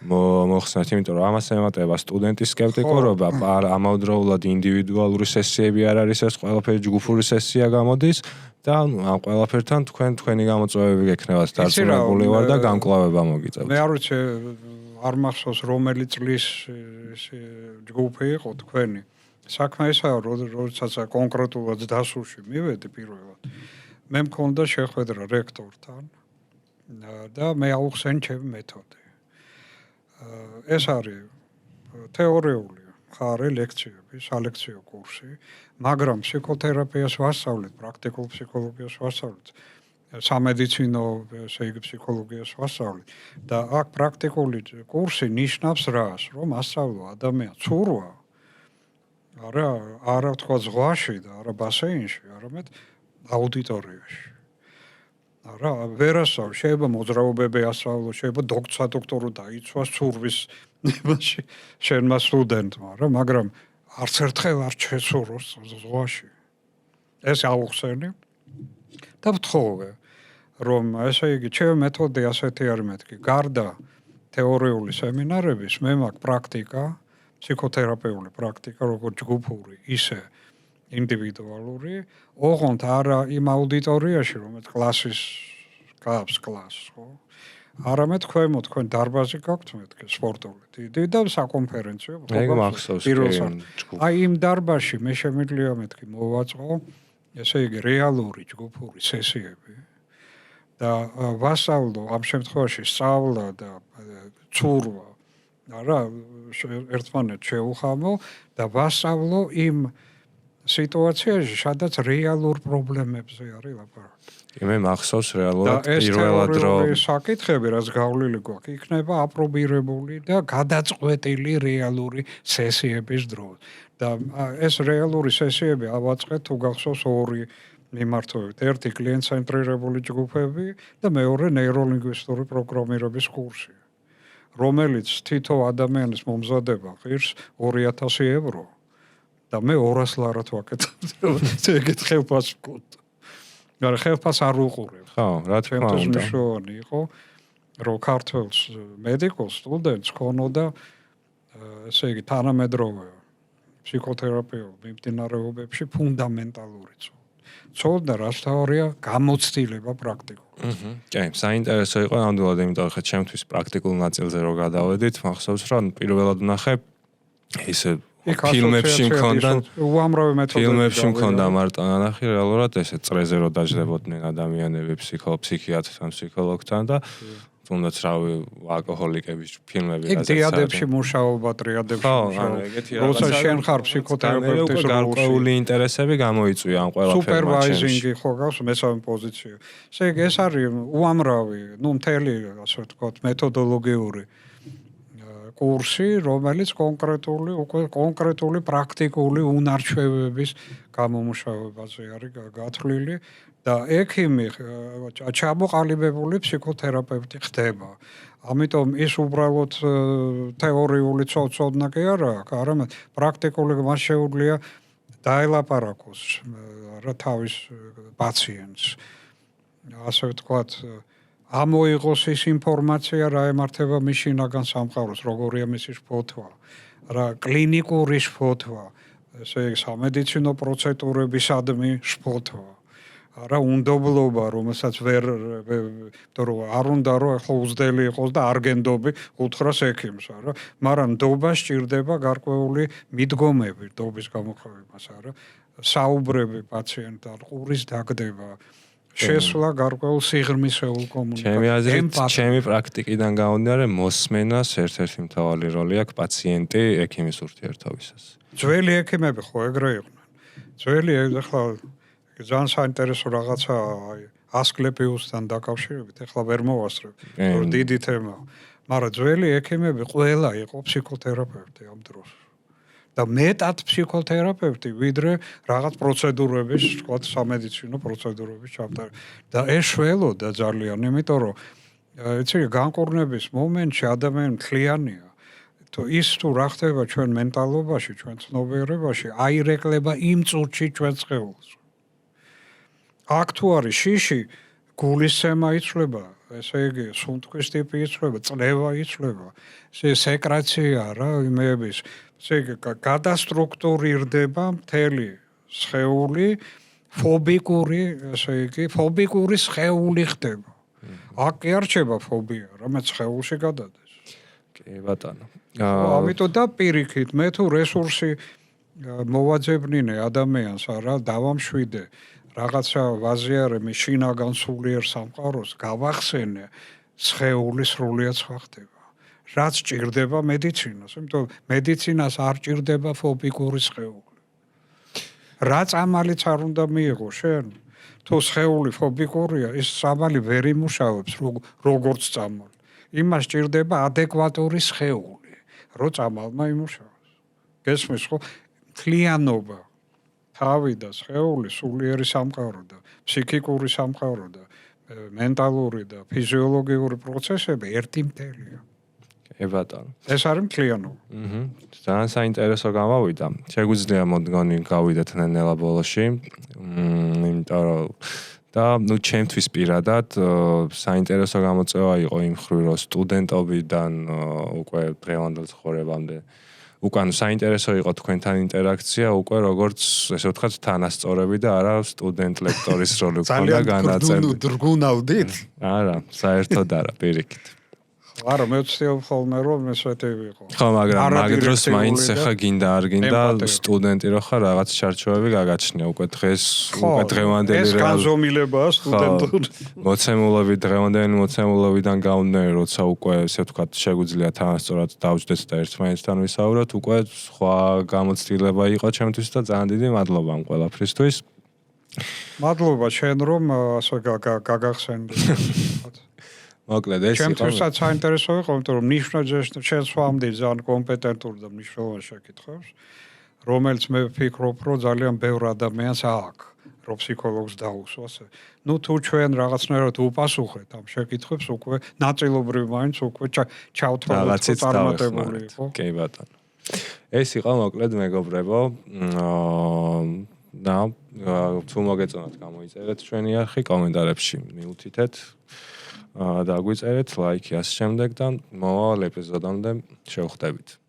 A: მოხსნათ, იმიტომ რომ ამას ემატება სტუდენტის სკეპტიკურობა, ამავდროულად ინდივიდუალური სესიები არ არის, ეს ყველაფერი ჯგუფური სესია გამოდის. და ამ ყველაფერთან თქვენი გამოწვევები გექნებათ დარწმუნებული ვარ და გამკლავება მოგიწევთ.
B: მე არ ვიცი არ მახსოვს რომელი წლის ჯგუფი იყო თქვენი. საქმე ისაა, როდესაც კონკრეტულად დასულში მივედი პირველად. მე მქონდა შეხვედრა რექტორთან და მე აუხსენ ჩემი მეთოდი. ეს არის თეორიული ხარი ლექციები, სალექციო კურსი, მაგრამ ფსიქოთერაპიას ვასწავლეთ, პრაქტიკულ ფსიქოლოგიას ვასწავლეთ, სამედიცინო, ესე იგი ფსიქოლოგიას ვასწავლეთ და აქ პრაქტიკული კურსი ნიშნავს რას, რომ ასწავლო ადამიანს ცურვა არა თქვა ზღვაში და არა ბასეინში, არამედ აუდიტორიაში. არა, ვერასწავლო, შეიძლება მოძრაობები ასწავლო, შეიძლება სადოქტორო დაიცვას ცურვის იმაში შენმა სტუდენტმა, რა, მაგრამ არც ერთხელ არ შეცუროს ზღვაში. ეს აუხსენი და ვთხოვე, რომ ესე იგი ჩემი მეთოდი ასეთი არის მეთქი, გარდა თეორიული სემინარების, მე მაქვს პრაქტიკა, ფსიქოთერაპიული პრაქტიკა, როგორც ჯგუფური, ისე ინდივიდუალური, ოღონდ არა იმ აუდიტორიაში, რომელიც კლასის გავს კლასს, ხო? არამედ თქვენ დარბაზი გაქვთ მეთქე სპორტული დიდი და საკონფერენციო აი იმ დარბაზში მე შემიძლია მეთქი მოვაწყო ესე იგი რეალური ჯგუფური სესიები და ვასწავლო ამ შემთხვევაში სწავლა და ცურვა არა ერთმანეთს შეუხამო და ვასწავლო იმ სიტუაციაში, სადაც რეალურ პრობლემებზე არის ლაპარაკი.
A: მე მახსოვს რეალურად პირველად რომ
B: საკითხები რაც გავლილი გვაქვს, იქნება აპრობირებული და გადაწყვეტილი რეალური სესიების დროს. და ეს რეალური სესიები ავაწყეთ თუ გახსოვს ორი მიმართულებით. ერთი კლიენტ-ცენტრირებული ჯგუფები და მეორე ნეიროლინგვისტური პროგრამირების კურსი, რომელიც თითო ადამიანის მომზადება ღირს 2000 ევრო. და მე 200 ლარად ვაკეთებ. ეგეთ ხელფას ვქონდა. მაგრამ ხელფას არ უყურებ.
A: ხო, რა თქმა უნდა.
B: მნიშვნელოვანი იყო, რომ ქართველს მედიკოს სტუდენტს ქონოდა ესე იგი თანამედროვე ფსიქოთერაპიულ მიმდინარეობებში ფუნდამენტალური ცოდნა, რაც თავია გამოცდილება პრაქტიკულად.
A: კი, საინტერესო იყო ნამდვილად, იმიტომ რომ ჩემთვის პრაქტიკულ ნაწილზე რო გადავედით, მახსოვს რომ პირველად ვნახე ისე ფილმებში მქონდა
B: უამრავი მეთოდები
A: ფილმებში მქონდა მარტო ნანახი რეალურად ესე წრეზე რო დაждდებოდნენ ადამიანები ფსიქიატრთან, ფსიქოლოგთან და თუნდაც რავი ალკოჰოლიკების ფილმები
B: რაზეც დიადებში მუშაობა, ტრიადებში მუშაობა. როცა შენ ხარ ფსიქოთერაპევტის
A: გარკვეული ინტერესები გამოიწვია ამ ყველაფერმა.
B: სუპერვაიზინგი ხო გავს მესამე პოზიცია. ესე იგი ეს არის უამრავი, მთელი ასე ვთქვათ, მეთოდოლოგიური კურსი, რომელიც კონკრეტული პრაქტიკული უნარჩვევების გამომუშავებაზე არის გათვლილი და ექიმი ჩამოყალიბებული ფსიქოთერაპევტი ხდება. ამიტომ ის უბრალოდ თეორიული ცოდნა კი არა აქვს, არამედ პრაქტიკული მას შეუძლია დაელაპარაკოს რა თავის პაციენტს. ასე ვთქვათ, ამოიღოს ის ინფორმაცია, რა ემართება მის შინაგან სამყაროს, როგორია მისი შფოთვა, რა კლინიკური შფოთვა, ესე იგი სამედიცინო პროცედურებისადმი შფოთვა. რა უნდობლობა, რომელსაც ვერ არ უნდა რომ ახლა უძდელი იყოს და არ გენდობი უთხრას ექიმს, არა, მაგრამ ნდობა სჭირდება გარკვეული მიდგომები ნდობის გამოხმებას, არა, საუბრები პაციენტთან, ყურის დაგდება, შესვლა გარკვეულ სიღრმისეულ კომუნიკაციას.
A: ჩემი პრაქტიკიდან გამომდინარე, მოსმენას ერთ-ერთი მთავარი როლი აქვს პაციენტი ექიმის ურთიერთობისას.
B: ძველი ექიმები ხო ეგრე იყვნენ. ძველი ახლა ძალიან საინტერესო რაღაცა ასკლეპიუსთან დაკავშირებით, ახლა ვერ მოვასწრებ, რომ დიდი თემაა. მაგრამ ძველი ექიმები ყველა იყო ფსიქოთერაპევტი ამ დროს. და მეტად ფსიქოთერაპევტი, ვიდრე რაღაც პროცედურების, თქვა სამედიცინო პროცედურების ჩამოყალიბება. და ეს შველოდა ძალიან, იმიტომ რომ იცი, განკურნების მომენტში ადამიანი მთლიანია. ის თუ რა ხდება ჩვენ მენტალობაში, ჩვენ ცნობიერებაში, აირეკლება იმ წუთში ჩვენ სხეულს. აქ თუ არის შიში, გულისცემა იცვლება, ესე იგი, სუნთქვის ტიპი იცვლება, წნევა იცვლება, სეკრეცია რა, იმეების, ესე იგი, გადასტრუქტურირდება მთელი სხეული, ფობიკური, ესე იგი, ფობიკური სხეული ხდება. აქ კი არ რჩება ფობია, რამაც სხეულში გადადეს.
A: კი ბატონო.
B: ამიტომ და პირიქით, მე თუ რესურსი მოვაძებნინე ადამიანს, არა, დავამშვიდე რაღაცა ვაზიარები შინაგან სულიერ სამყაროს გავახსენე, სხეული სრულიად სხვა ხდება. რაც ჭირდება მედიცინას, იმიტომ მედიცინას არ ჭირდება ფობიკური სხეული. რა წამალიც არ უნდა მიიღო შენ, თუ სხეული ფობიკურია, ის წამალი ვერ იმუშავებს როგორც წამალი. იმას ჭირდება ადეკვატური სხეული, რო წამალმა იმუშავოს. გესმის ხო? მთლიანობა თავი და სხეული, სულიერი სამყარო და ფსიქიკური სამყარო და მენტალური და ფიზიოლოგიური პროცესები ერთი მთელია.
A: კი ბატონო.
B: ეს არის მთლიანობა.
A: ძალიან საინტერესო გამოვიდა. შეგვიძლია მოდგონი გავიდეთ ნელა ბოლოში. იმიტომ რომ და ჩემთვის პირადად საინტერესო გამოწვევა იყო იმ ხრივ, რომ სტუდენტობიდან უკვე დღევანდელ ცხოვრებამდე უკან საინტერესო იყო თქვენთან ინტერაქცია, უკვე როგორც ესე ვთქვათ თანასწორები და არა სტუდენტ ლექტორის როლი ქონდა განაწილებული.
B: ძალიან დრგუნავდით?
A: არა, საერთოდ არა, პირიქით.
B: არა, მე ვცდილობ ხოლმე რომ ესეთი ვიყო.
A: ხო, მაგრამ მაგ დროს მაინც ახლა გინდა არ გინდა სტუდენტი რო ხარ რაღაც ჩარჩოები გაგაჩნია უკვე დღეს, უკვე დღევანდელი
B: ეს განზომილებაა სტუდენტური.
A: მოცემულობი დღევანდელი მოცემულობიდან გამომდინარე, როცა უკვე ესე ვთქვათ შეგვიძლია თანასწორად დავჯდეთ და ერთმანეთთან ვისაუბროთ, უკვე სხვა გამოცდილება იყო ჩემთვის და ძალიან დიდი მადლობა ამ ყველაფრისთვის.
B: მადლობა შენ რომ ასე გაგახსენდი.
A: მოკლედ ეს იყო.
B: ჩემთვისაც საინტერესო იყო, იმიტომ რომ შენ სვამდი ძალიან კომპეტენტურ და მნიშვნელოვან შეკითხვებს, რომელიც მე ვფიქრობ, რომ ძალიან ბევრ ადამიანს აქვს, რომ ფსიქოლოგს დაუსვას. თუ ჩვენ რაღაცნაირად უპასუხეთ ამ შეკითხვებს, უკვე ნაწილობრივ მაინც უკვე ჩავთვალეთ, რომ წარმატებული იყო.
A: კი ბატონო. ეს იყო მოკლედ მეგობრებო, და თუ მოგეწონათ გამოიწერეთ ჩვენი არხი კომენტარებში მიუთითეთ და გვიწერეთ ლაიქი ასე შემდეგ და მომავალ ეპიზოდამდე შევხვდებით.